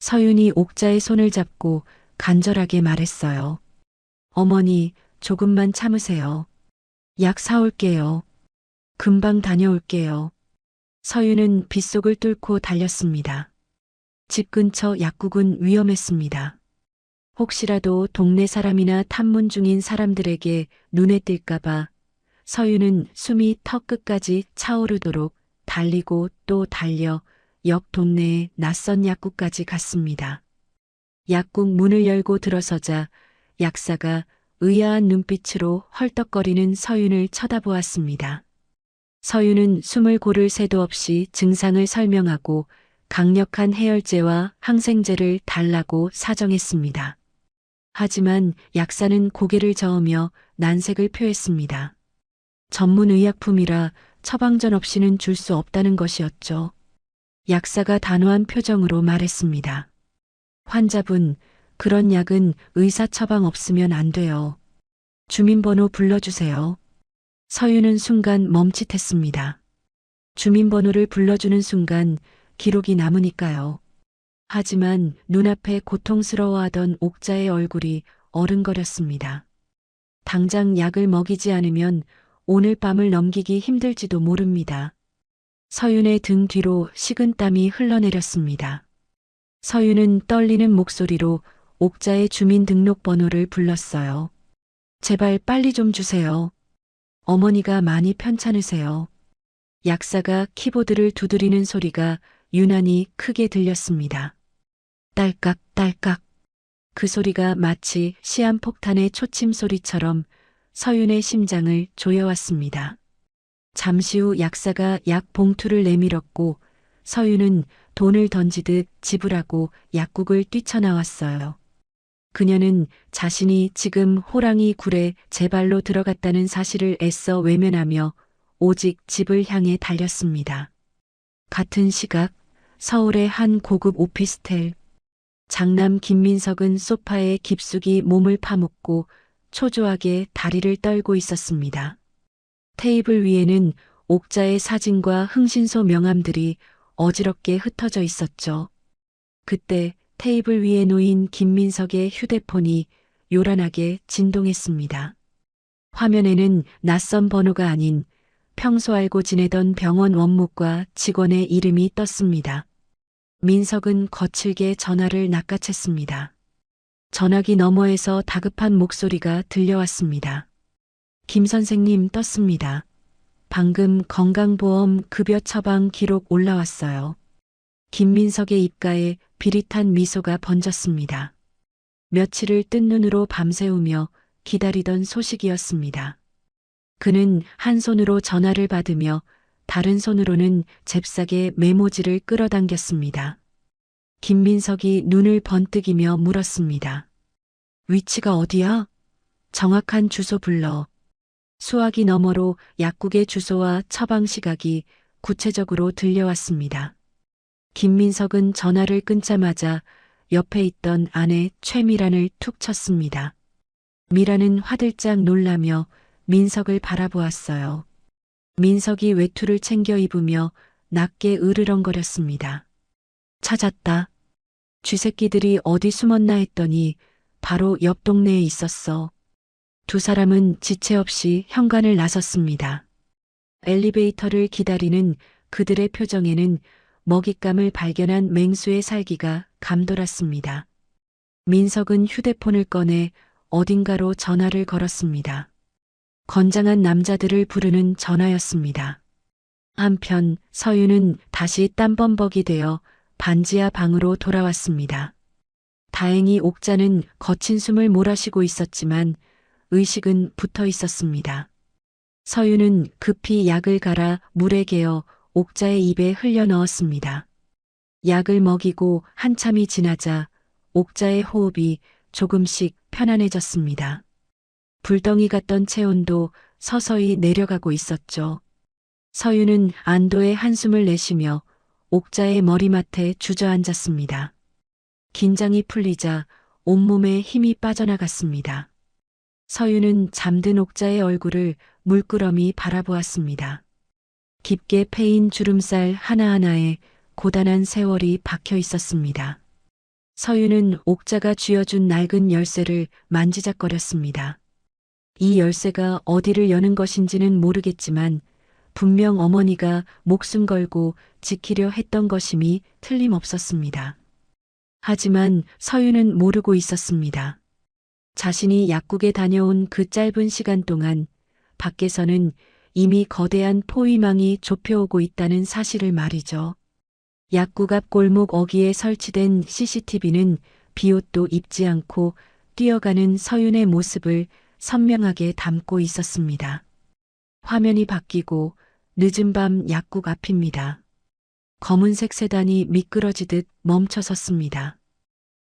서윤이 옥자의 손을 잡고 간절하게 말했어요. 어머니, 조금만 참으세요. 약 사올게요. 금방 다녀올게요. 서윤은 빗속을 뚫고 달렸습니다. 집 근처 약국은 위험했습니다. 혹시라도 동네 사람이나 탐문 중인 사람들에게 눈에 띌까봐 서윤은 숨이 턱 끝까지 차오르도록 달리고 또 달려 옆 동네의 낯선 약국까지 갔습니다. 약국 문을 열고 들어서자 약사가 의아한 눈빛으로 헐떡거리는 서윤을 쳐다보았습니다. 서윤은 숨을 고를 새도 없이 증상을 설명하고 강력한 해열제와 항생제를 달라고 사정했습니다. 하지만 약사는 고개를 저으며 난색을 표했습니다. 전문 의약품이라 처방전 없이는 줄 수 없다는 것이었죠. 약사가 단호한 표정으로 말했습니다. 환자분, 그런 약은 의사 처방 없으면 안 돼요. 주민번호 불러주세요. 서유는 순간 멈칫했습니다. 주민번호를 불러주는 순간 기록이 남으니까요. 하지만 눈앞에 고통스러워하던 옥자의 얼굴이 어른거렸습니다. 당장 약을 먹이지 않으면 오늘 밤을 넘기기 힘들지도 모릅니다. 서윤의 등 뒤로 식은땀이 흘러내렸습니다. 서윤은 떨리는 목소리로 옥자의 주민등록번호를 불렀어요. 제발 빨리 좀 주세요. 어머니가 많이 편찮으세요. 약사가 키보드를 두드리는 소리가 유난히 크게 들렸습니다. 딸깍 딸깍. 그 소리가 마치 시한폭탄의 초침 소리처럼 서윤의 심장을 조여왔습니다. 잠시 후 약사가 약 봉투를 내밀었고 서윤은 돈을 던지듯 지불하고 약국을 뛰쳐나왔어요. 그녀는 자신이 지금 호랑이 굴에 제 발로 들어갔다는 사실을 애써 외면하며 오직 집을 향해 달렸습니다. 같은 시각 서울의 한 고급 오피스텔. 장남 김민석은 소파에 깊숙이 몸을 파묻고 초조하게 다리를 떨고 있었습니다. 테이블 위에는 옥자의 사진과 흥신소 명함들이 어지럽게 흩어져 있었죠. 그때 테이블 위에 놓인 김민석의 휴대폰이 요란하게 진동했습니다. 화면에는 낯선 번호가 아닌 평소 알고 지내던 병원 원무과 직원의 이름이 떴습니다. 민석은 거칠게 전화를 낚아챘습니다. 전화기 너머에서 다급한 목소리가 들려왔습니다. 김 선생님 떴습니다. 방금 건강보험 급여 처방 기록 올라왔어요. 김민석의 입가에 비릿한 미소가 번졌습니다. 며칠을 뜬 눈으로 밤새우며 기다리던 소식이었습니다. 그는 한 손으로 전화를 받으며 다른 손으로는 잽싸게 메모지를 끌어당겼습니다. 김민석이 눈을 번뜩이며 물었습니다. 위치가 어디야? 정확한 주소 불러. 수화기 너머로 약국의 주소와 처방 시각이 구체적으로 들려왔습니다. 김민석은 전화를 끊자마자 옆에 있던 아내 최미란을 툭 쳤습니다. 미란은 화들짝 놀라며 민석을 바라보았어요. 민석이 외투를 챙겨 입으며 낮게 으르렁거렸습니다. 찾았다. 쥐새끼들이 어디 숨었나 했더니 바로 옆 동네에 있었어. 두 사람은 지체 없이 현관을 나섰습니다. 엘리베이터를 기다리는 그들의 표정에는 먹잇감을 발견한 맹수의 살기가 감돌았습니다. 민석은 휴대폰을 꺼내 어딘가로 전화를 걸었습니다. 건장한 남자들을 부르는 전화였습니다. 한편 서윤은 다시 땀범벅이 되어 반지하 방으로 돌아왔습니다. 다행히 옥자는 거친 숨을 몰아쉬고 있었지만 의식은 붙어 있었습니다. 서윤은 급히 약을 갈아 물에 개어 옥자의 입에 흘려 넣었습니다. 약을 먹이고 한참이 지나자 옥자의 호흡이 조금씩 편안해졌습니다. 불덩이 같던 체온도 서서히 내려가고 있었죠. 서윤은 안도의 한숨을 내쉬며 옥자의 머리맡에 주저앉았습니다. 긴장이 풀리자 온몸에 힘이 빠져나갔습니다. 서윤은 잠든 옥자의 얼굴을 물끄러미 바라보았습니다. 깊게 패인 주름살 하나하나에 고단한 세월이 박혀 있었습니다. 서윤은 옥자가 쥐어준 낡은 열쇠를 만지작거렸습니다. 이 열쇠가 어디를 여는 것인지는 모르겠지만 분명 어머니가 목숨 걸고 지키려 했던 것임이 틀림없었습니다. 하지만 서윤은 모르고 있었습니다. 자신이 약국에 다녀온 그 짧은 시간 동안 밖에서는 이미 거대한 포위망이 좁혀오고 있다는 사실을 말이죠. 약국 앞 골목 어귀에 설치된 CCTV는 비옷도 입지 않고 뛰어가는 서윤의 모습을 선명하게 담고 있었습니다. 화면이 바뀌고 늦은 밤 약국 앞입니다. 검은색 세단이 미끄러지듯 멈춰 섰습니다.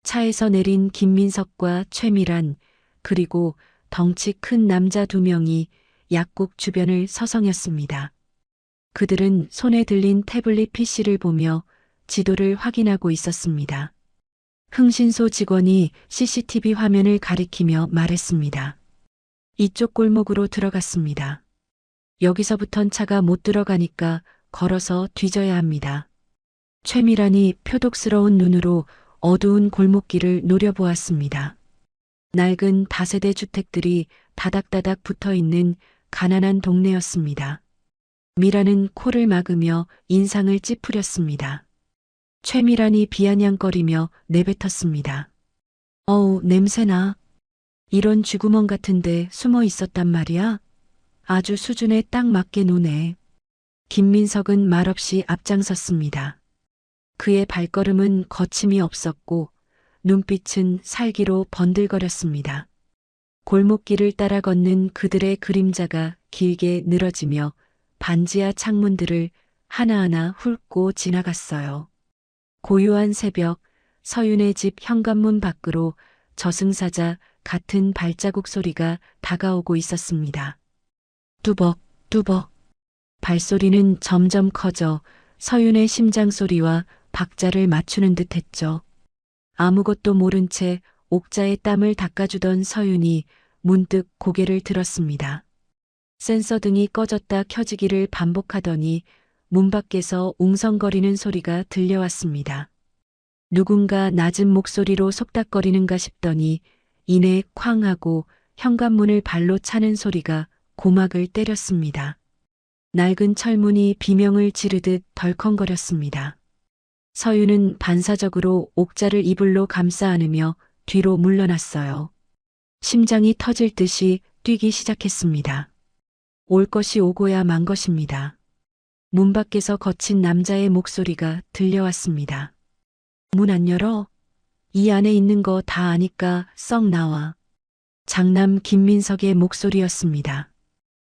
차에서 내린 김민석과 최미란, 그리고 덩치 큰 남자 2명이 약국 주변을 서성였습니다. 그들은 손에 들린 태블릿 PC를 보며 지도를 확인하고 있었습니다. 흥신소 직원이 CCTV 화면을 가리키며 말했습니다. 이쪽 골목으로 들어갔습니다. 여기서부턴 차가 못 들어가니까 걸어서 뒤져야 합니다. 최미란이 표독스러운 눈으로 어두운 골목길을 노려보았습니다. 낡은 다세대 주택들이 다닥다닥 붙어 있는 가난한 동네였습니다. 미란은 코를 막으며 인상을 찌푸렸습니다. 최미란이 비아냥거리며 내뱉었습니다. 어우, 냄새나. 이런 쥐구멍 같은데 숨어 있었단 말이야? 아주 수준에 딱 맞게 노네. 김민석은 말없이 앞장섰습니다. 그의 발걸음은 거침이 없었고 눈빛은 살기로 번들거렸습니다. 골목길을 따라 걷는 그들의 그림자가 길게 늘어지며 반지하 창문들을 하나하나 훑고 지나갔어요. 고요한 새벽, 서윤의 집 현관문 밖으로 저승사자 같은 발자국 소리가 다가오고 있었습니다. 뚜벅, 뚜벅. 발소리는 점점 커져 서윤의 심장 소리와 박자를 맞추는 듯 했죠. 아무것도 모른 채 옥자의 땀을 닦아주던 서윤이 문득 고개를 들었습니다. 센서 등이 꺼졌다 켜지기를 반복하더니 문 밖에서 웅성거리는 소리가 들려왔습니다. 누군가 낮은 목소리로 속닥거리는가 싶더니 이내 쾅 하고 현관문을 발로 차는 소리가 고막을 때렸습니다. 낡은 철문이 비명을 지르듯 덜컹거렸습니다. 서윤은 반사적으로 옥자를 이불로 감싸 안으며 뒤로 물러났어요. 심장이 터질 듯이 뛰기 시작했습니다. 올 것이 오고야 만 것입니다. 문 밖에서 거친 남자의 목소리가 들려왔습니다. 문 안 열어? 이 안에 있는 거 다 아니까 썩 나와. 장남 김민석의 목소리였습니다.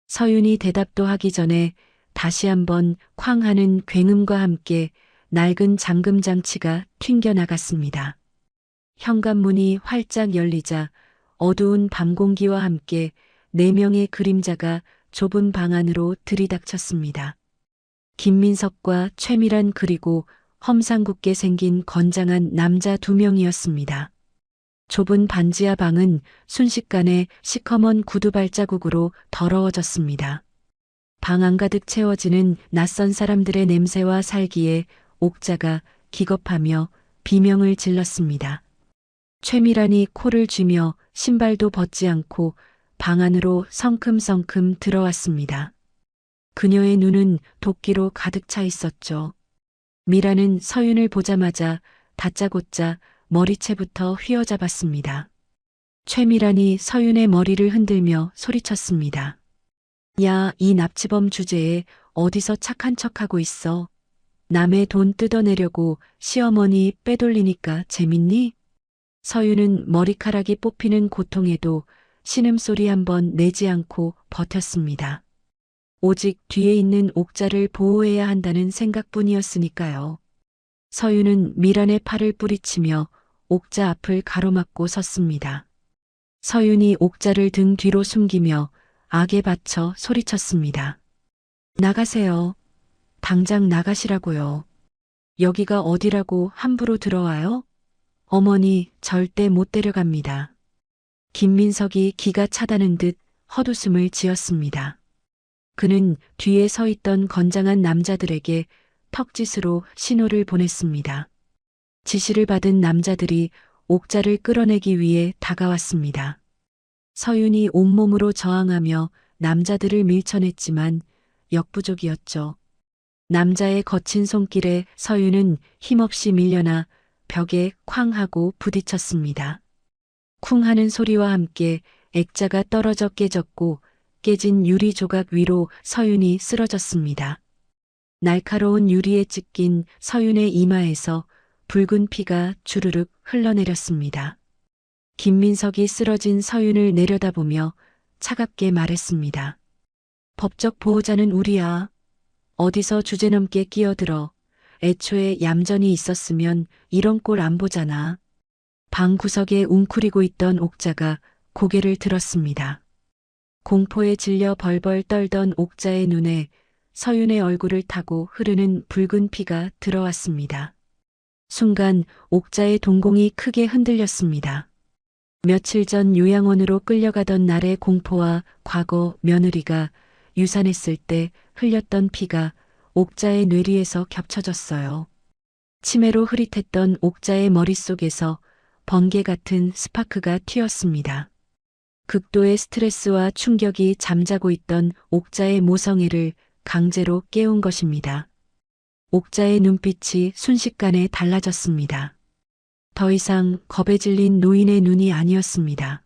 서윤이 대답도 하기 전에 다시 한번 쾅 하는 굉음과 함께 낡은 잠금 장치가 튕겨나갔습니다. 현관문이 활짝 열리자 어두운 밤 공기와 함께 4명의 그림자가 좁은 방 안으로 들이닥쳤습니다. 김민석과 최미란 그리고 험상궂게 생긴 건장한 남자 2명이었습니다. 좁은 반지하 방은 순식간에 시커먼 구두 발자국으로 더러워졌습니다. 방 안가득 채워지는 낯선 사람들의 냄새와 살기에 옥자가 기겁하며 비명을 질렀습니다. 최미란이 코를 쥐며 신발도 벗지 않고 방 안으로 성큼성큼 들어왔습니다. 그녀의 눈은 도끼로 가득 차 있었죠. 미라는 서윤을 보자마자 다짜고짜 머리채부터 휘어잡았습니다. 최미란이 서윤의 머리를 흔들며 소리쳤습니다. 야, 이 납치범 주제에 어디서 착한 척하고 있어? 남의 돈 뜯어내려고 시어머니 빼돌리니까 재밌니? 서윤은 머리카락이 뽑히는 고통에도 신음소리 한번 내지 않고 버텼습니다. 오직 뒤에 있는 옥자를 보호해야 한다는 생각뿐이었으니까요. 서윤은 미란의 팔을 뿌리치며 옥자 앞을 가로막고 섰습니다. 서윤이 옥자를 등 뒤로 숨기며 악에 받쳐 소리쳤습니다. 나가세요. 당장 나가시라고요. 여기가 어디라고 함부로 들어와요? 어머니 절대 못 데려갑니다. 김민석이 기가 차다는 듯 헛웃음을 지었습니다. 그는 뒤에 서 있던 건장한 남자들에게 턱짓으로 신호를 보냈습니다. 지시를 받은 남자들이 옥자를 끌어내기 위해 다가왔습니다. 서윤이 온몸으로 저항하며 남자들을 밀쳐냈지만 역부족이었죠. 남자의 거친 손길에 서윤은 힘없이 밀려나 벽에 쾅 하고 부딪혔습니다. 쿵 하는 소리와 함께 액자가 떨어져 깨졌고 깨진 유리 조각 위로 서윤이 쓰러졌습니다. 날카로운 유리에 찢긴 서윤의 이마에서 붉은 피가 주르륵 흘러내렸습니다. 김민석이 쓰러진 서윤을 내려다보며 차갑게 말했습니다. 법적 보호자는 우리야. 어디서 주제넘게 끼어들어 애초에 얌전히 있었으면 이런 꼴 안 보잖아. 방 구석에 웅크리고 있던 옥자가 고개를 들었습니다. 공포에 질려 벌벌 떨던 옥자의 눈에 서윤의 얼굴을 타고 흐르는 붉은 피가 들어왔습니다. 순간 옥자의 동공이 크게 흔들렸습니다. 며칠 전 요양원으로 끌려가던 날의 공포와 과거 며느리가 유산했을 때 흘렸던 피가 옥자의 뇌리에서 겹쳐졌어요. 치매로 흐릿했던 옥자의 머릿속에서 번개 같은 스파크가 튀었습니다. 극도의 스트레스와 충격이 잠자고 있던 옥자의 모성애를 강제로 깨운 것입니다. 옥자의 눈빛이 순식간에 달라졌습니다. 더 이상 겁에 질린 노인의 눈이 아니었습니다.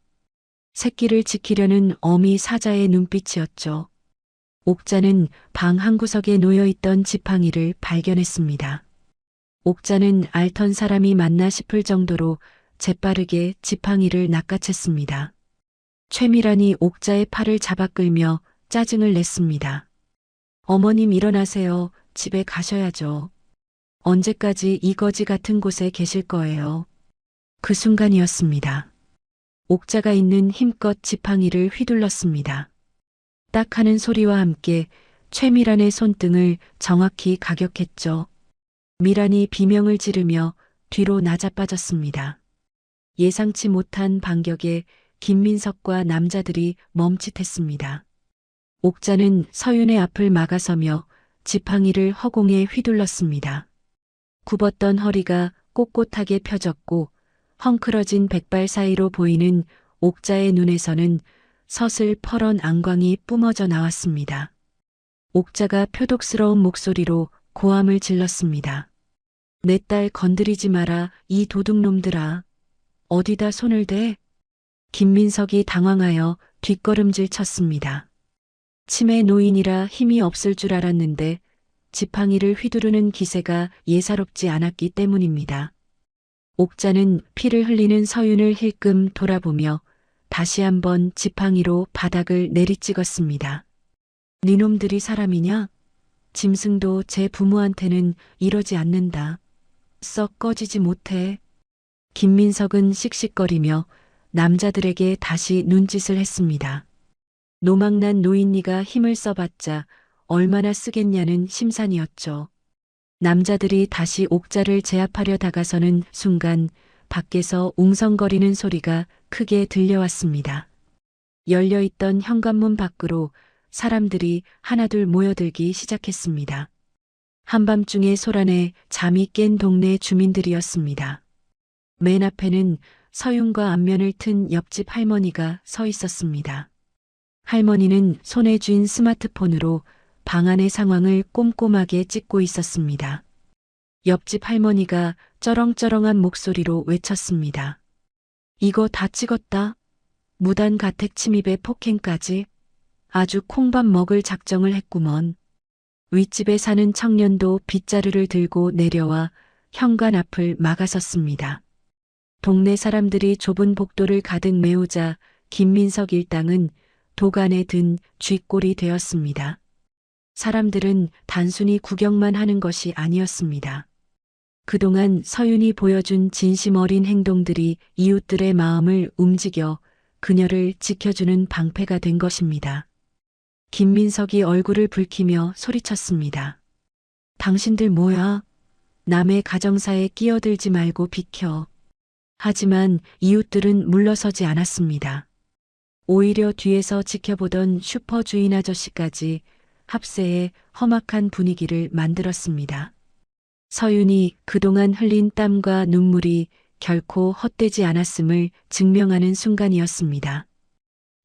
새끼를 지키려는 어미 사자의 눈빛이었죠. 옥자는 방 한구석에 놓여있던 지팡이를 발견했습니다. 옥자는 알던 사람이 맞나 싶을 정도로 재빠르게 지팡이를 낚아챘습니다. 최미란이 옥자의 팔을 잡아 끌며 짜증을 냈습니다. 어머님 일어나세요. 집에 가셔야죠. 언제까지 이 거지 같은 곳에 계실 거예요. 그 순간이었습니다. 옥자가 있는 힘껏 지팡이를 휘둘렀습니다. 딱 하는 소리와 함께 최미란의 손등을 정확히 가격했죠. 미란이 비명을 지르며 뒤로 나자빠졌습니다. 예상치 못한 반격에 김민석과 남자들이 멈칫했습니다. 옥자는 서윤의 앞을 막아서며 지팡이를 허공에 휘둘렀습니다. 굽었던 허리가 꼿꼿하게 펴졌고 헝클어진 백발 사이로 보이는 옥자의 눈에서는 서슬퍼런 안광이 뿜어져 나왔습니다. 옥자가 표독스러운 목소리로 고함을 질렀습니다. 내 딸 건드리지 마라, 이 도둑놈들아. 어디다 손을 대? 김민석이 당황하여 뒷걸음질 쳤습니다. 치매 노인이라 힘이 없을 줄 알았는데 지팡이를 휘두르는 기세가 예사롭지 않았기 때문입니다. 옥자는 피를 흘리는 서윤을 힐끔 돌아보며 다시 한번 지팡이로 바닥을 내리찍었습니다. 니놈들이 사람이냐? 짐승도 제 부모한테는 이러지 않는다. 썩 꺼지지 못해. 김민석은 씩씩거리며 남자들에게 다시 눈짓을 했습니다. 노망난 노인니가 힘을 써봤자 얼마나 쓰겠냐는 심산이었죠. 남자들이 다시 옥자를 제압하려 다가서는 순간 밖에서 웅성거리는 소리가 크게 들려왔습니다. 열려있던 현관문 밖으로 사람들이 하나둘 모여들기 시작했습니다. 한밤중에 소란에 잠이 깬 동네 주민들이었습니다. 맨 앞에는 서윤과 안면을 튼 옆집 할머니가 서 있었습니다. 할머니는 손에 쥔 스마트폰으로 방 안의 상황을 꼼꼼하게 찍고 있었습니다. 옆집 할머니가 쩌렁쩌렁한 목소리로 외쳤습니다. 이거 다 찍었다. 무단 가택 침입에 폭행까지. 아주 콩밥 먹을 작정을 했구먼. 윗집에 사는 청년도 빗자루를 들고 내려와 현관 앞을 막아섰습니다. 동네 사람들이 좁은 복도를 가득 메우자 김민석 일당은 도간에 든 쥐꼴이 되었습니다. 사람들은 단순히 구경만 하는 것이 아니었습니다. 그동안 서윤이 보여준 진심 어린 행동들이 이웃들의 마음을 움직여 그녀를 지켜주는 방패가 된 것입니다. 김민석이 얼굴을 붉히며 소리쳤습니다. 당신들 뭐야? 남의 가정사에 끼어들지 말고 비켜. 하지만 이웃들은 물러서지 않았습니다. 오히려 뒤에서 지켜보던 슈퍼 주인 아저씨까지 합세에 험악한 분위기를 만들었습니다. 서윤이 그동안 흘린 땀과 눈물이 결코 헛되지 않았음을 증명하는 순간이었습니다.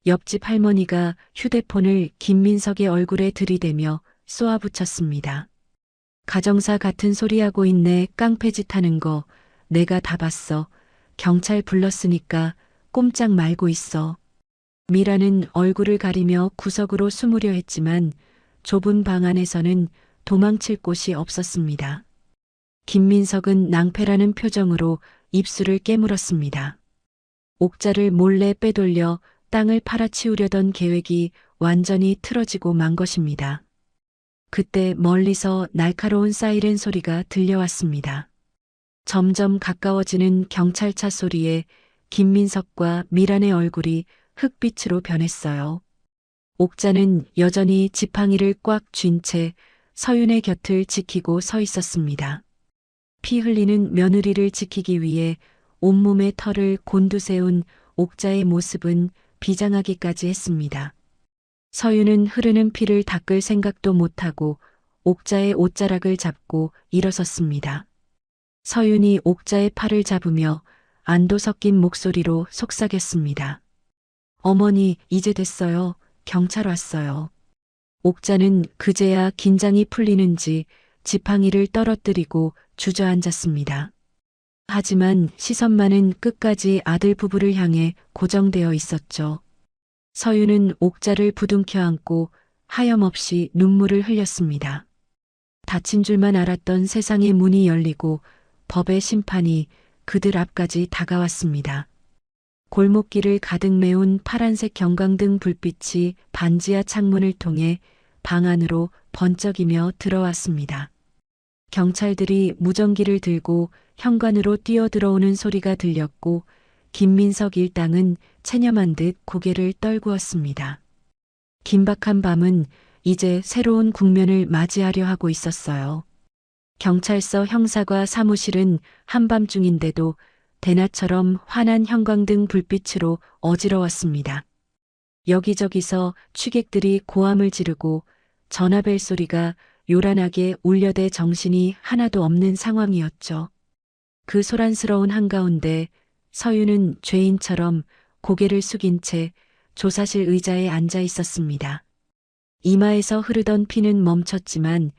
옆집 할머니가 휴대폰을 김민석의 얼굴에 들이대며 쏘아붙였습니다. 가정사 같은 소리하고 있네. 깡패짓 하는 거 내가 다 봤어. 경찰 불렀으니까 꼼짝 말고 있어. 미라는 얼굴을 가리며 구석으로 숨으려 했지만 좁은 방 안에서는 도망칠 곳이 없었습니다. 김민석은 낭패라는 표정으로 입술을 깨물었습니다. 옥자를 몰래 빼돌려 땅을 팔아치우려던 계획이 완전히 틀어지고 만 것입니다. 그때 멀리서 날카로운 사이렌 소리가 들려왔습니다. 점점 가까워지는 경찰차 소리에 김민석과 미란의 얼굴이 흑빛으로 변했어요. 옥자는 여전히 지팡이를 꽉 쥔 채 서윤의 곁을 지키고 서 있었습니다. 피 흘리는 며느리를 지키기 위해 온몸에 털을 곤두세운 옥자의 모습은 비장하기까지 했습니다. 서윤은 흐르는 피를 닦을 생각도 못하고 옥자의 옷자락을 잡고 일어섰습니다. 서윤이 옥자의 팔을 잡으며 안도 섞인 목소리로 속삭였습니다. 어머니, 이제 됐어요. 경찰 왔어요. 옥자는 그제야 긴장이 풀리는지 지팡이를 떨어뜨리고 주저앉았습니다. 하지만 시선만은 끝까지 아들 부부를 향해 고정되어 있었죠. 서윤은 옥자를 부둥켜 안고 하염없이 눈물을 흘렸습니다. 다친 줄만 알았던 세상의 문이 열리고 법의 심판이 그들 앞까지 다가왔습니다. 골목길을 가득 메운 파란색 경광등 불빛이 반지하 창문을 통해 방 안으로 번쩍이며 들어왔습니다. 경찰들이 무전기를 들고 현관으로 뛰어들어오는 소리가 들렸고 김민석 일당은 체념한 듯 고개를 떨구었습니다. 긴박한 밤은 이제 새로운 국면을 맞이하려 하고 있었어요. 경찰서 형사과 사무실은 한밤중인데도 대낮처럼 환한 형광등 불빛으로 어지러웠습니다. 여기저기서 취객들이 고함을 지르고 전화벨 소리가 요란하게 울려대 정신이 하나도 없는 상황이었죠. 그 소란스러운 한가운데 서윤은 죄인처럼 고개를 숙인 채 조사실 의자에 앉아 있었습니다. 이마에서 흐르던 피는 멈췄지만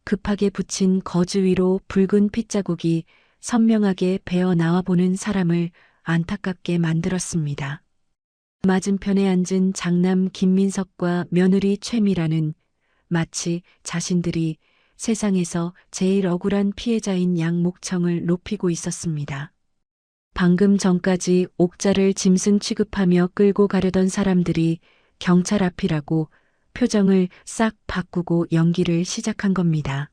급하게 붙인 거즈 위로 붉은 핏자국이 선명하게 배어 나와 보는 사람을 안타깝게 만들었습니다. 맞은편에 앉은 장남 김민석과 며느리 최미라는 마치 자신들이 세상에서 제일 억울한 피해자인 양목청을 높이고 있었습니다. 방금 전까지 옥자를 짐승 취급하며 끌고 가려던 사람들이 경찰 앞이라고 표정을 싹 바꾸고 연기를 시작한 겁니다.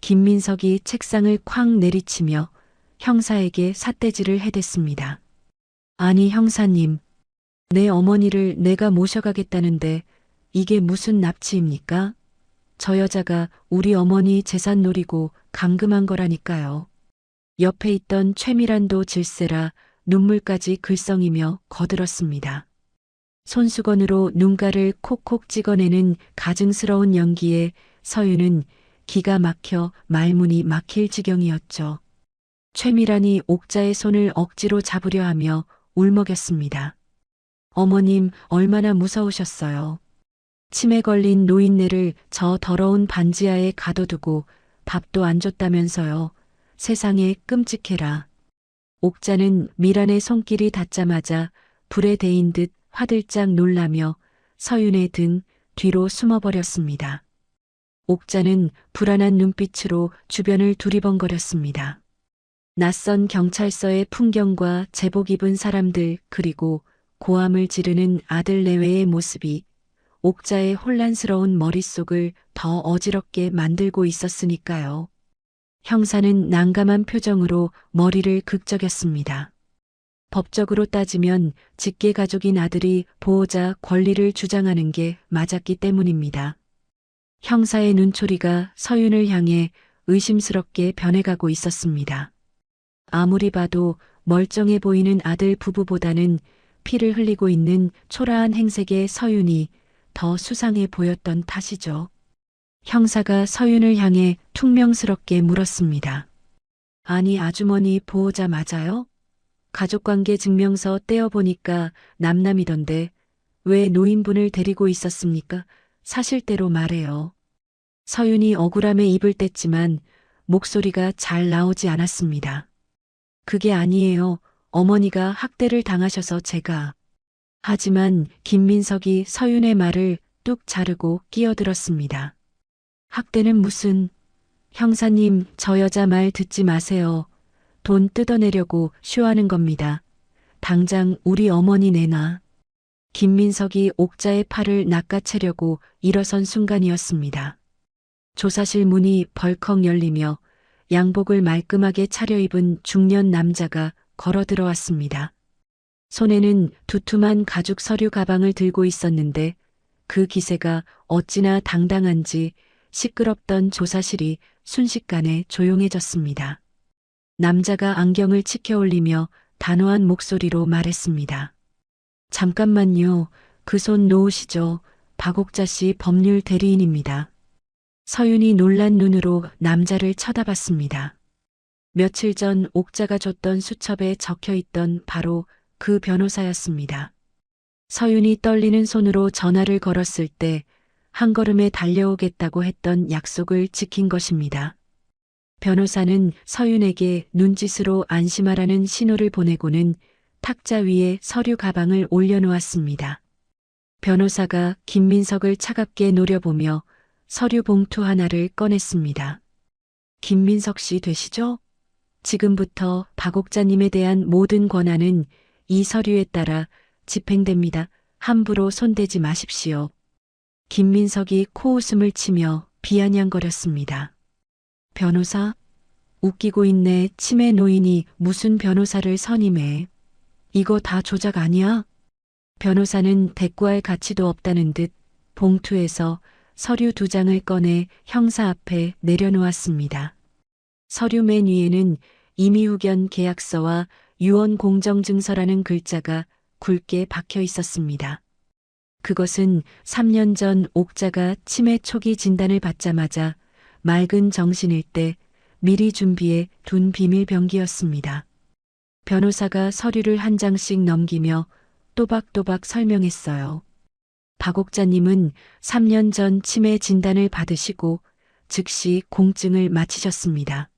김민석이 책상을 쾅 내리치며 형사에게 삿대질을 해댔습니다. 아니 형사님, 내 어머니를 내가 모셔가겠다는데 이게 무슨 납치입니까? 저 여자가 우리 어머니 재산 노리고 감금한 거라니까요. 옆에 있던 최미란도 질세라 눈물까지 글썽이며 거들었습니다. 손수건으로 눈가를 콕콕 찍어내는 가증스러운 연기에 서윤은 기가 막혀 말문이 막힐 지경이었죠. 최미란이 옥자의 손을 억지로 잡으려 하며 울먹였습니다. 어머님, 얼마나 무서우셨어요. 치매 걸린 노인네를 저 더러운 반지하에 가둬두고 밥도 안 줬다면서요. 세상에 끔찍해라. 옥자는 미란의 손길이 닿자마자 불에 데인 듯 화들짝 놀라며 서윤의 등 뒤로 숨어버렸습니다. 옥자는 불안한 눈빛으로 주변을 두리번거렸습니다. 낯선 경찰서의 풍경과 제복 입은 사람들 그리고 고함을 지르는 아들 내외의 모습이 옥자의 혼란스러운 머릿속을 더 어지럽게 만들고 있었으니까요. 형사는 난감한 표정으로 머리를 극적였습니다. 법적으로 따지면 직계 가족인 아들이 보호자 권리를 주장하는 게 맞았기 때문입니다. 형사의 눈초리가 서윤을 향해 의심스럽게 변해가고 있었습니다. 아무리 봐도 멀쩡해 보이는 아들 부부보다는 피를 흘리고 있는 초라한 행색의 서윤이 더 수상해 보였던 탓이죠. 형사가 서윤을 향해 퉁명스럽게 물었습니다. 아니 아주머니 보호자 맞아요? 가족관계 증명서 떼어보니까 남남이던데 왜 노인분을 데리고 있었습니까? 사실대로 말해요. 서윤이 억울함에 입을 뗐지만 목소리가 잘 나오지 않았습니다. 그게 아니에요. 어머니가 학대를 당하셔서 제가. 하지만 김민석이 서윤의 말을 뚝 자르고 끼어들었습니다. 학대는 무슨... 형사님, 저 여자 말 듣지 마세요. 돈 뜯어내려고 쇼하는 겁니다. 당장 우리 어머니 내놔. 김민석이 옥자의 팔을 낚아채려고 일어선 순간이었습니다. 조사실 문이 벌컥 열리며 양복을 말끔하게 차려입은 중년 남자가 걸어 들어왔습니다. 손에는 두툼한 가죽 서류 가방을 들고 있었는데 그 기세가 어찌나 당당한지 시끄럽던 조사실이 순식간에 조용해졌습니다. 남자가 안경을 치켜 올리며 단호한 목소리로 말했습니다. 잠깐만요. 그 손 놓으시죠. 박옥자 씨 법률 대리인입니다. 서윤이 놀란 눈으로 남자를 쳐다봤습니다. 며칠 전 옥자가 줬던 수첩에 적혀 있던 바로 그 변호사였습니다. 서윤이 떨리는 손으로 전화를 걸었을 때 한 걸음에 달려오겠다고 했던 약속을 지킨 것입니다. 변호사는 서윤에게 눈짓으로 안심하라는 신호를 보내고는 탁자 위에 서류 가방을 올려놓았습니다. 변호사가 김민석을 차갑게 노려보며 서류 봉투 하나를 꺼냈습니다. 김민석 씨 되시죠? 지금부터 박옥자님에 대한 모든 권한은 이 서류에 따라 집행됩니다. 함부로 손대지 마십시오. 김민석이 코웃음을 치며 비아냥거렸습니다. 변호사? 웃기고 있네. 치매 노인이 무슨 변호사를 선임해. 이거 다 조작 아니야? 변호사는 대꾸할 가치도 없다는 듯 봉투에서 서류 2장을 꺼내 형사 앞에 내려놓았습니다. 서류 맨 위에는 임의후견 계약서와 유언 공정증서라는 글자가 굵게 박혀 있었습니다. 그것은 3년 전 옥자가 치매 초기 진단을 받자마자 맑은 정신일 때 미리 준비해 둔 비밀병기였습니다. 변호사가 서류를 한 장씩 넘기며 또박또박 설명했어요. 박옥자님은 3년 전 치매 진단을 받으시고 즉시 공증을 마치셨습니다.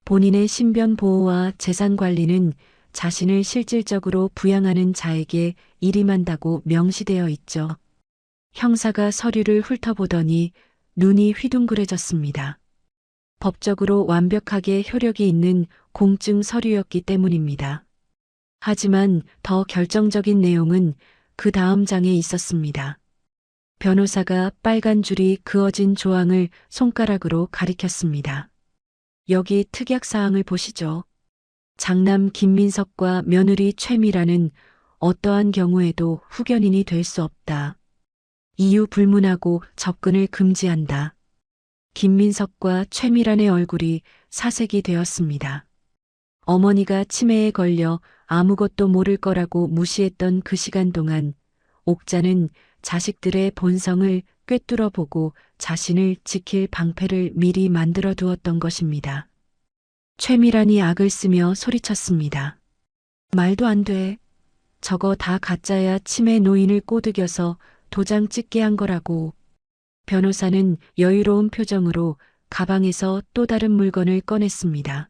본인의 신변 보호와 재산 관리는 자신을 실질적으로 부양하는 자에게 일임한다고 명시되어 있죠. 형사가 서류를 훑어보더니 눈이 휘둥그레졌습니다. 법적으로 완벽하게 효력이 있는 공증 서류였기 때문입니다. 하지만 더 결정적인 내용은 그 다음 장에 있었습니다. 변호사가 빨간 줄이 그어진 조항을 손가락으로 가리켰습니다. 여기 특약사항을 보시죠. 장남 김민석과 며느리 최미라는 어떠한 경우에도 후견인이 될 수 없다. 이유 불문하고 접근을 금지한다. 김민석과 최미란의 얼굴이 사색이 되었습니다. 어머니가 치매에 걸려 아무것도 모를 거라고 무시했던 그 시간 동안 옥자는 자식들의 본성을 꿰뚫어 보고 자신을 지킬 방패를 미리 만들어 두었던 것입니다. 최미란이 악을 쓰며 소리쳤습니다. 말도 안 돼. 저거 다 가짜야. 치매 노인을 꼬드겨서 도장 찍게 한 거라고. 변호사는 여유로운 표정으로 가방에서 또 다른 물건을 꺼냈습니다.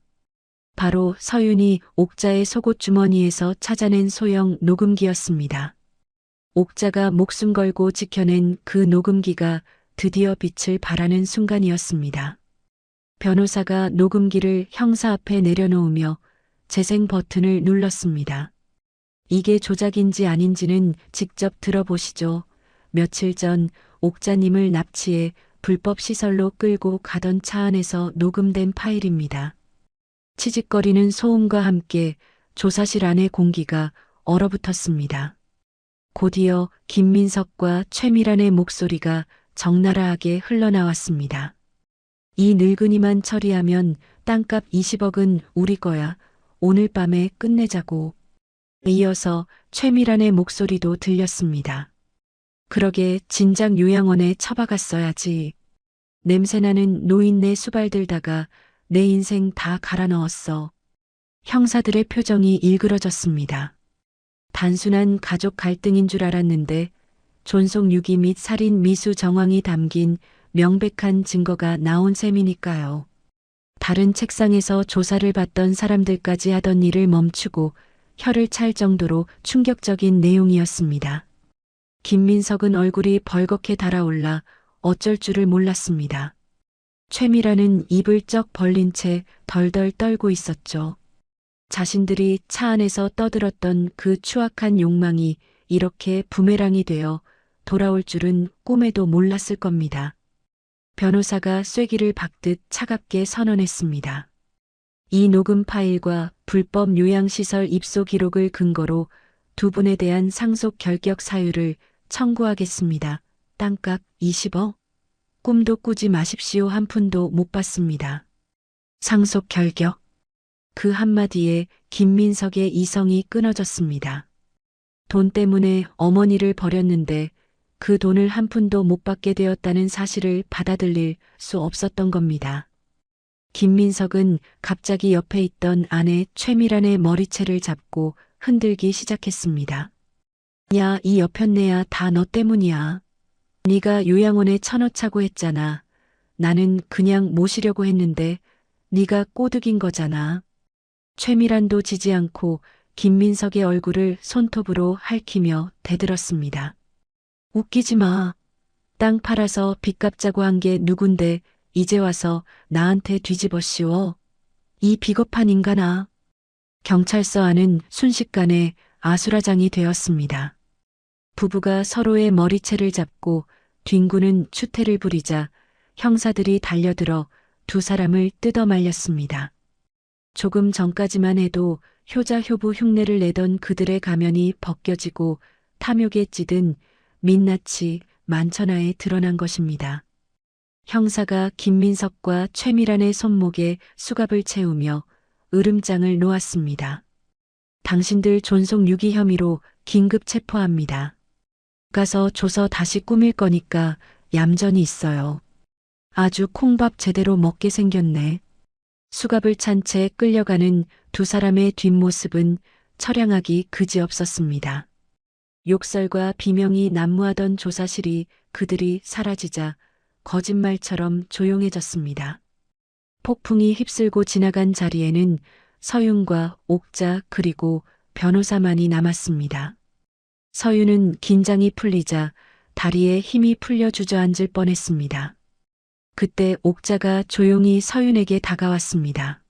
바로 서윤이 옥자의 속옷 주머니에서 찾아낸 소형 녹음기였습니다. 옥자가 목숨 걸고 지켜낸 그 녹음기가 드디어 빛을 발하는 순간이었습니다. 변호사가 녹음기를 형사 앞에 내려놓으며 재생 버튼을 눌렀습니다. 이게 조작인지 아닌지는 직접 들어보시죠. 며칠 전 옥자님을 납치해 불법 시설로 끌고 가던 차 안에서 녹음된 파일입니다. 치직거리는 소음과 함께 조사실 안의 공기가 얼어붙었습니다. 곧이어 김민석과 최미란의 목소리가 적나라하게 흘러나왔습니다. 이 늙은이만 처리하면 땅값 20억은 우리 거야. 오늘 밤에 끝내자고. 이어서 최미란의 목소리도 들렸습니다. 그러게 진작 요양원에 처박았어야지. 냄새나는 노인네 수발 들다가 내 인생 다 갈아 넣었어. 형사들의 표정이 일그러졌습니다. 단순한 가족 갈등인 줄 알았는데 존속 유기 및 살인 미수 정황이 담긴 명백한 증거가 나온 셈이니까요. 다른 책상에서 조사를 받던 사람들까지 하던 일을 멈추고 혀를 찰 정도로 충격적인 내용이었습니다. 김민석은 얼굴이 벌겋게 달아올라 어쩔 줄을 몰랐습니다. 최미라는 입을 쩍 벌린 채 덜덜 떨고 있었죠. 자신들이 차 안에서 떠들었던 그 추악한 욕망이 이렇게 부메랑이 되어 돌아올 줄은 꿈에도 몰랐을 겁니다. 변호사가 쐐기를 박듯 차갑게 선언했습니다. 이 녹음 파일과 불법 요양시설 입소 기록을 근거로 두 분에 대한 상속 결격 사유를 청구하겠습니다. 땅값 20억? 꿈도 꾸지 마십시오. 한 푼도 못 받습니다. 상속 결격. 그 한마디에 김민석의 이성이 끊어졌습니다. 돈 때문에 어머니를 버렸는데 그 돈을 한 푼도 못 받게 되었다는 사실을 받아들일 수 없었던 겁니다. 김민석은 갑자기 옆에 있던 아내 최미란의 머리채를 잡고 흔들기 시작했습니다. 야, 이 여편네야 다 너 때문이야. 네가 요양원에 쳐넣자고 했잖아. 나는 그냥 모시려고 했는데 네가 꼬드긴 거잖아. 최미란도 지지 않고 김민석의 얼굴을 손톱으로 핥히며 대들었습니다. 웃기지 마. 땅 팔아서 빚 갚자고 한 게 누군데 이제 와서 나한테 뒤집어 씌워. 이 비겁한 인간아. 경찰서 안은 순식간에 아수라장이 되었습니다. 부부가 서로의 머리채를 잡고 뒹구는 추태를 부리자 형사들이 달려들어 두 사람을 뜯어 말렸습니다. 조금 전까지만 해도 효자효부 흉내를 내던 그들의 가면이 벗겨지고 탐욕에 찌든 민낯이 만천하에 드러난 것입니다. 형사가 김민석과 최미란의 손목에 수갑을 채우며 으름장을 놓았습니다. 당신들 존속 유기 혐의로 긴급 체포합니다. 가서 줘서 다시 꾸밀 거니까 얌전히 있어요. 아주 콩밥 제대로 먹게 생겼네. 수갑을 찬 채 끌려가는 두 사람의 뒷모습은 처량하기 그지없었습니다. 욕설과 비명이 난무하던 조사실이 그들이 사라지자 거짓말처럼 조용해졌습니다. 폭풍이 휩쓸고 지나간 자리에는 서윤과 옥자 그리고 변호사만이 남았습니다. 서윤은 긴장이 풀리자 다리에 힘이 풀려 주저앉을 뻔했습니다. 그때 옥자가 조용히 서윤에게 다가왔습니다.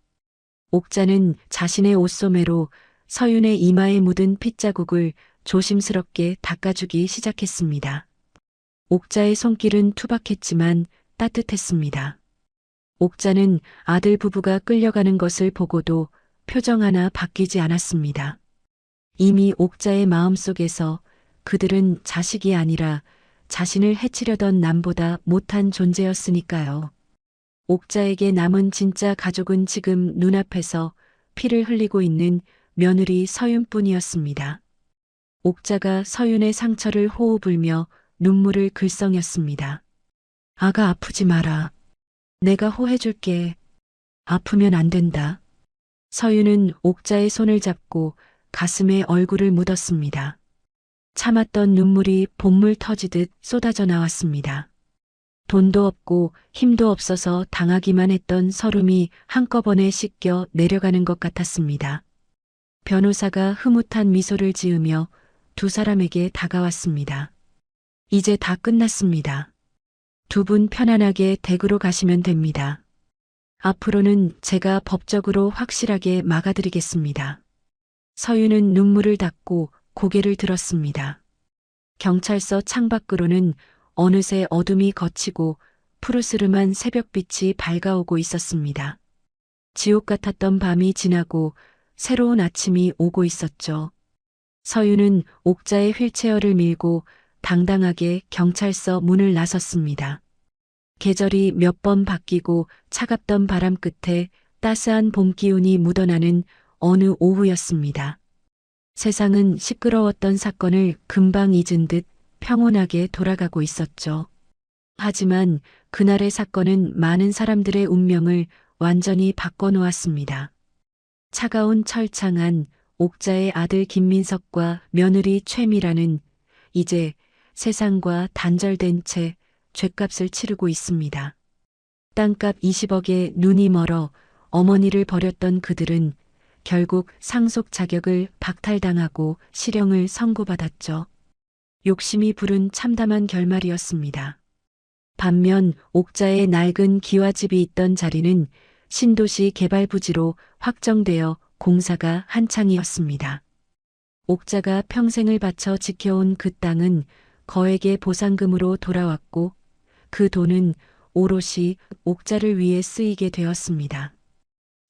옥자는 자신의 옷소매로 서윤의 이마에 묻은 핏자국을 조심스럽게 닦아주기 시작했습니다. 옥자의 손길은 투박했지만 따뜻했습니다. 옥자는 아들 부부가 끌려가는 것을 보고도 표정 하나 바뀌지 않았습니다. 이미 옥자의 마음속에서 그들은 자식이 아니라 자신을 해치려던 남보다 못한 존재였으니까요. 옥자에게 남은 진짜 가족은 지금 눈앞에서 피를 흘리고 있는 며느리 서윤뿐이었습니다. 옥자가 서윤의 상처를 호흡 불며 눈물을 글썽였습니다. 아가 아프지 마라. 내가 호해줄게. 아프면 안 된다. 서윤은 옥자의 손을 잡고 가슴에 얼굴을 묻었습니다. 참았던 눈물이 봇물 터지듯 쏟아져 나왔습니다. 돈도 없고 힘도 없어서 당하기만 했던 서름이 한꺼번에 씻겨 내려가는 것 같았습니다. 변호사가 흐뭇한 미소를 지으며 두 사람에게 다가왔습니다. 이제 다 끝났습니다. 두 분 편안하게 댁으로 가시면 됩니다. 앞으로는 제가 법적으로 확실하게 막아드리겠습니다. 서윤은 눈물을 닦고 고개를 들었습니다. 경찰서 창밖으로는 어느새 어둠이 걷히고 푸르스름한 새벽빛이 밝아오고 있었습니다. 지옥 같았던 밤이 지나고 새로운 아침이 오고 있었죠. 서윤은 옥자의 휠체어를 밀고 당당하게 경찰서 문을 나섰습니다. 계절이 몇 번 바뀌고 차갑던 바람 끝에 따스한 봄 기운이 묻어나는 어느 오후였습니다. 세상은 시끄러웠던 사건을 금방 잊은 듯 평온하게 돌아가고 있었죠. 하지만 그날의 사건은 많은 사람들의 운명을 완전히 바꿔놓았습니다. 차가운 철창 안 옥자의 아들 김민석과 며느리 최미라는 이제 세상과 단절된 채 죗값을 치르고 있습니다. 땅값 20억에 눈이 멀어 어머니를 버렸던 그들은 결국 상속 자격을 박탈당하고 실형을 선고받았죠. 욕심이 부른 참담한 결말이었습니다. 반면 옥자의 낡은 기와집이 있던 자리는 신도시 개발부지로 확정되어 공사가 한창이었습니다. 옥자가 평생을 바쳐 지켜온 그 땅은 거액의 보상금으로 돌아왔고 그 돈은 오롯이 옥자를 위해 쓰이게 되었습니다.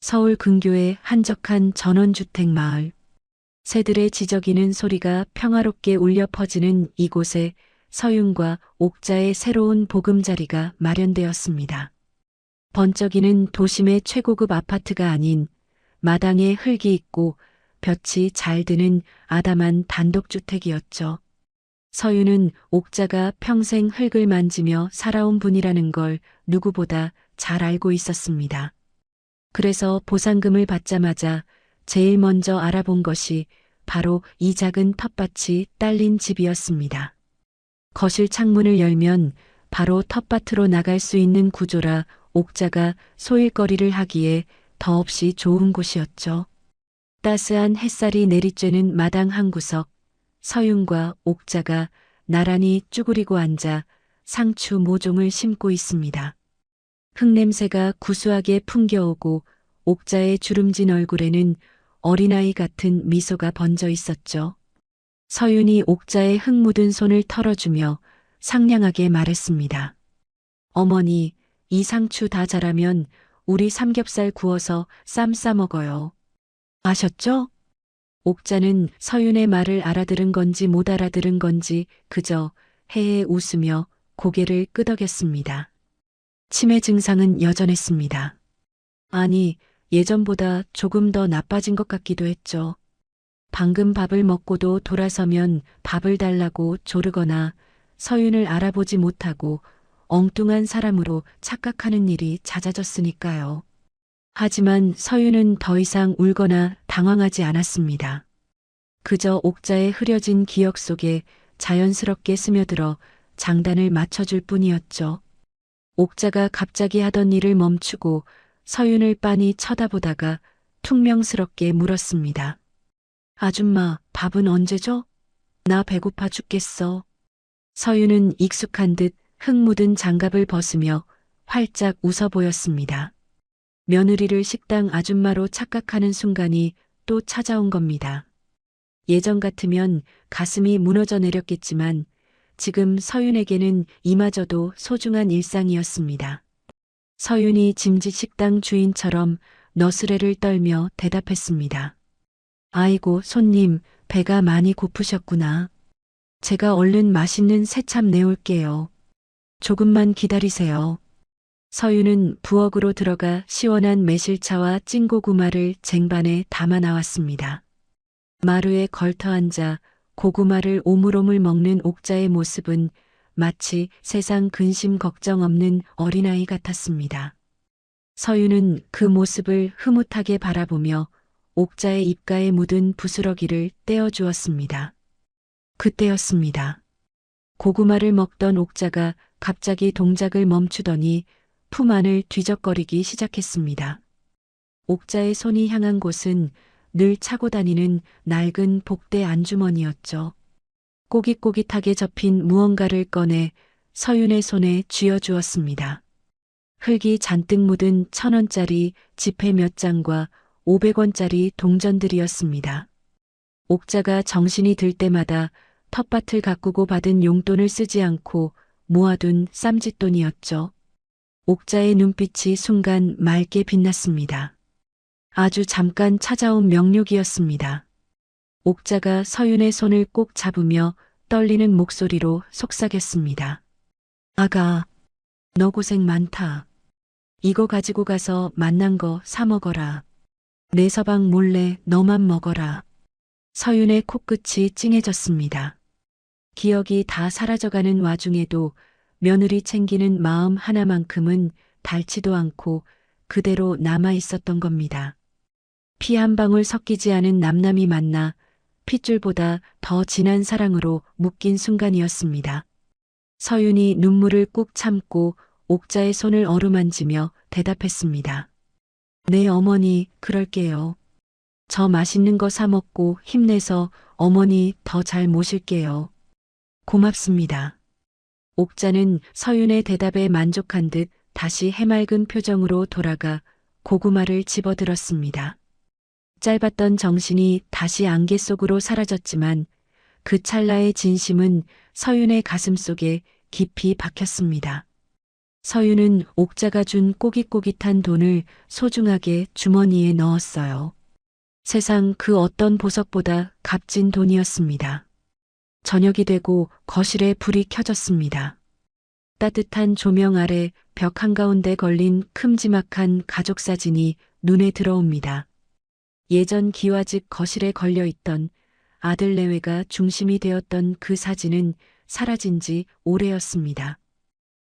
서울 근교의 한적한 전원주택 마을. 새들의 지저귀는 소리가 평화롭게 울려 퍼지는 이곳에 서윤과 옥자의 새로운 보금자리가 마련되었습니다. 번쩍이는 도심의 최고급 아파트가 아닌 마당에 흙이 있고 볕이 잘 드는 아담한 단독주택이었죠. 서윤은 옥자가 평생 흙을 만지며 살아온 분이라는 걸 누구보다 잘 알고 있었습니다. 그래서 보상금을 받자마자 제일 먼저 알아본 것이 바로 이 작은 텃밭이 딸린 집이었습니다. 거실 창문을 열면 바로 텃밭으로 나갈 수 있는 구조라 옥자가 소일거리를 하기에 더없이 좋은 곳이었죠. 따스한 햇살이 내리쬐는 마당 한 구석, 서윤과 옥자가 나란히 쭈그리고 앉아 상추 모종을 심고 있습니다. 흙냄새가 구수하게 풍겨오고 옥자의 주름진 얼굴에는 어린아이 같은 미소가 번져 있었죠. 서윤이 옥자의 흙 묻은 손을 털어주며 상냥하게 말했습니다. 어머니, 이 상추 다 자라면 우리 삼겹살 구워서 쌈 싸 먹어요. 아셨죠? 옥자는 서윤의 말을 알아들은 건지 못 알아들은 건지 그저 해해 웃으며 고개를 끄덕였습니다. 치매 증상은 여전했습니다. 아니, 예전보다 조금 더 나빠진 것 같기도 했죠. 방금 밥을 먹고도 돌아서면 밥을 달라고 조르거나 서윤을 알아보지 못하고 엉뚱한 사람으로 착각하는 일이 잦아졌으니까요. 하지만 서윤은 더 이상 울거나 당황하지 않았습니다. 그저 옥자의 흐려진 기억 속에 자연스럽게 스며들어 장단을 맞춰줄 뿐이었죠. 옥자가 갑자기 하던 일을 멈추고 서윤을 빤히 쳐다보다가 퉁명스럽게 물었습니다. 아줌마, 밥은 언제죠? 나 배고파 죽겠어. 서윤은 익숙한 듯 흙 묻은 장갑을 벗으며 활짝 웃어 보였습니다. 며느리를 식당 아줌마로 착각하는 순간이 또 찾아온 겁니다. 예전 같으면 가슴이 무너져 내렸겠지만 지금 서윤에게는 이마저도 소중한 일상이었습니다. 서윤이 짐짓 식당 주인처럼 너스레를 떨며 대답했습니다. 아이고, 손님, 배가 많이 고프셨구나. 제가 얼른 맛있는 새참 내올게요. 조금만 기다리세요. 서윤은 부엌으로 들어가 시원한 매실차와 찐고구마를 쟁반에 담아 나왔습니다. 마루에 걸터 앉아 고구마를 오물오물 먹는 옥자의 모습은 마치 세상 근심 걱정 없는 어린아이 같았습니다. 서윤은 그 모습을 흐뭇하게 바라보며 옥자의 입가에 묻은 부스러기를 떼어주었습니다. 그때였습니다. 고구마를 먹던 옥자가 갑자기 동작을 멈추더니 품 안을 뒤적거리기 시작했습니다. 옥자의 손이 향한 곳은 늘 차고 다니는 낡은 복대 안주머니였죠. 꼬깃꼬깃하게 접힌 무언가를 꺼내 서윤의 손에 쥐어주었습니다. 흙이 잔뜩 묻은 1,000원짜리 지폐 몇 장과 500원짜리 동전들이었습니다. 옥자가 정신이 들 때마다 텃밭을 가꾸고 받은 용돈을 쓰지 않고 모아둔 쌈짓돈이었죠. 옥자의 눈빛이 순간 맑게 빛났습니다. 아주 잠깐 찾아온 명료기였습니다. 옥자가 서윤의 손을 꼭 잡으며 떨리는 목소리로 속삭였습니다. 아가, 너 고생 많다. 이거 가지고 가서 맛난 거 사 먹어라. 내 서방 몰래 너만 먹어라. 서윤의 코끝이 찡해졌습니다. 기억이 다 사라져가는 와중에도 며느리 챙기는 마음 하나만큼은 닳지도 않고 그대로 남아 있었던 겁니다. 피 한 방울 섞이지 않은 남남이 만나 핏줄보다 더 진한 사랑으로 묶인 순간이었습니다. 서윤이 눈물을 꾹 참고 옥자의 손을 어루만지며 대답했습니다. 네, 어머니, 그럴게요. 저 맛있는 거 사 먹고 힘내서 어머니 더 잘 모실게요. 고맙습니다. 옥자는 서윤의 대답에 만족한 듯 다시 해맑은 표정으로 돌아가 고구마를 집어들었습니다. 짧았던 정신이 다시 안개 속으로 사라졌지만 그 찰나의 진심은 서윤의 가슴 속에 깊이 박혔습니다. 서윤은 옥자가 준 꼬깃꼬깃한 돈을 소중하게 주머니에 넣었어요. 세상 그 어떤 보석보다 값진 돈이었습니다. 저녁이 되고 거실에 불이 켜졌습니다. 따뜻한 조명 아래 벽 한가운데 걸린 큼지막한 가족 사진이 눈에 들어옵니다. 예전 기와집 거실에 걸려 있던 아들 내외가 중심이 되었던 그 사진은 사라진 지 오래였습니다.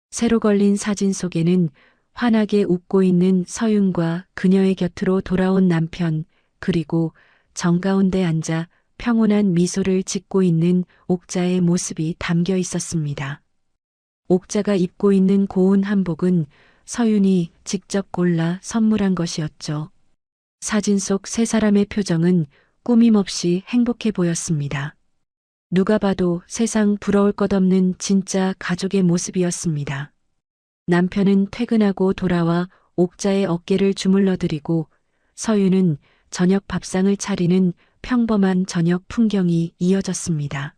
새로 걸린 사진 속에는 환하게 웃고 있는 서윤과 그녀의 곁으로 돌아온 남편, 그리고 정가운데 앉아 평온한 미소를 짓고 있는 옥자의 모습이 담겨 있었습니다. 옥자가 입고 있는 고운 한복은 서윤이 직접 골라 선물한 것이었죠. 사진 속 세 사람의 표정은 꾸밈없이 행복해 보였습니다. 누가 봐도 세상 부러울 것 없는 진짜 가족의 모습이었습니다. 남편은 퇴근하고 돌아와 옥자의 어깨를 주물러드리고 서윤은 저녁 밥상을 차리는 평범한 저녁 풍경이 이어졌습니다.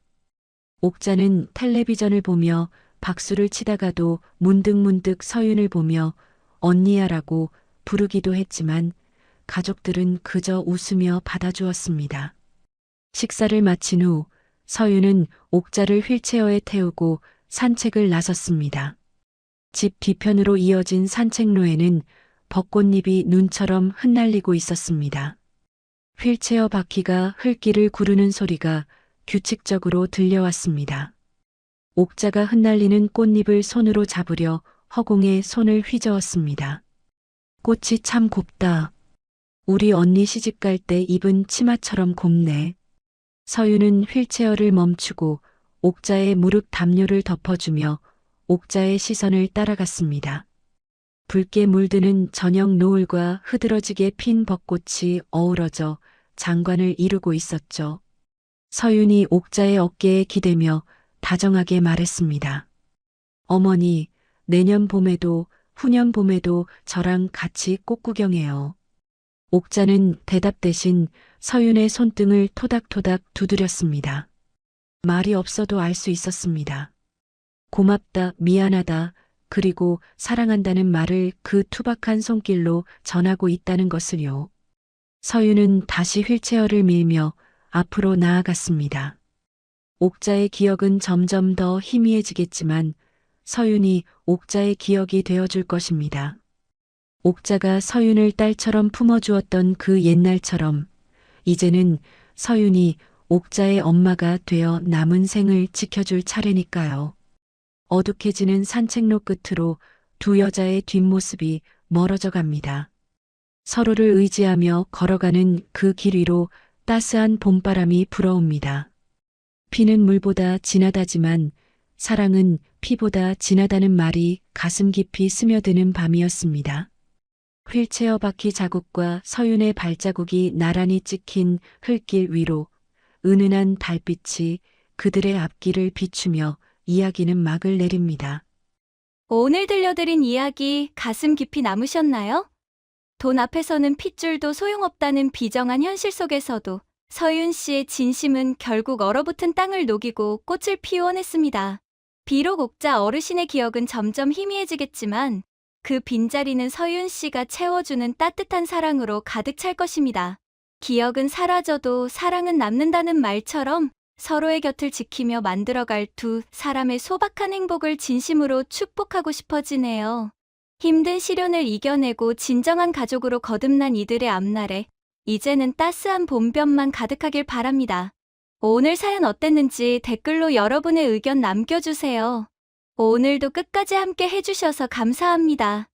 옥자는 텔레비전을 보며 박수를 치다가도 문득문득 서윤을 보며 언니야라고 부르기도 했지만 가족들은 그저 웃으며 받아주었습니다. 식사를 마친 후 서윤은 옥자를 휠체어에 태우고 산책을 나섰습니다. 집 뒤편으로 이어진 산책로에는 벚꽃잎이 눈처럼 흩날리고 있었습니다. 휠체어 바퀴가 흙길을 구르는 소리가 규칙적으로 들려왔습니다. 옥자가 흩날리는 꽃잎을 손으로 잡으려 허공에 손을 휘저었습니다. 꽃이 참 곱다. 우리 언니 시집갈 때 입은 치마처럼 곱네. 서윤은 휠체어를 멈추고 옥자의 무릎 담요를 덮어주며 옥자의 시선을 따라갔습니다. 붉게 물드는 저녁 노을과 흐드러지게 핀 벚꽃이 어우러져 장관을 이루고 있었죠. 서윤이 옥자의 어깨에 기대며 다정하게 말했습니다. 어머니, 내년 봄에도 후년 봄에도 저랑 같이 꽃 구경해요. 옥자는 대답 대신 서윤의 손등을 토닥토닥 두드렸습니다. 말이 없어도 알 수 있었습니다. 고맙다, 미안하다, 그리고 사랑한다는 말을 그 투박한 손길로 전하고 있다는 것을요. 서윤은 다시 휠체어를 밀며 앞으로 나아갔습니다. 옥자의 기억은 점점 더 희미해지겠지만 서윤이 옥자의 기억이 되어줄 것입니다. 옥자가 서윤을 딸처럼 품어주었던 그 옛날처럼 이제는 서윤이 옥자의 엄마가 되어 남은 생을 지켜줄 차례니까요. 어둑해지는 산책로 끝으로 두 여자의 뒷모습이 멀어져 갑니다. 서로를 의지하며 걸어가는 그 길 위로 따스한 봄바람이 불어옵니다. 피는 물보다 진하다지만 사랑은 피보다 진하다는 말이 가슴 깊이 스며드는 밤이었습니다. 휠체어 바퀴 자국과 서윤의 발자국이 나란히 찍힌 흙길 위로 은은한 달빛이 그들의 앞길을 비추며 이야기는 막을 내립니다. 오늘 들려드린 이야기 가슴 깊이 남으셨나요? 돈 앞에서는 핏줄도 소용없다는 비정한 현실 속에서도 서윤 씨의 진심은 결국 얼어붙은 땅을 녹이고 꽃을 피워냈습니다. 비록 옥자 어르신의 기억은 점점 희미해지겠지만 그 빈자리는 서윤 씨가 채워주는 따뜻한 사랑으로 가득 찰 것입니다. 기억은 사라져도 사랑은 남는다는 말처럼 서로의 곁을 지키며 만들어갈 두 사람의 소박한 행복을 진심으로 축복하고 싶어지네요. 힘든 시련을 이겨내고 진정한 가족으로 거듭난 이들의 앞날에 이제는 따스한 봄볕만 가득하길 바랍니다. 오늘 사연 어땠는지 댓글로 여러분의 의견 남겨주세요. 오늘도 끝까지 함께 해주셔서 감사합니다.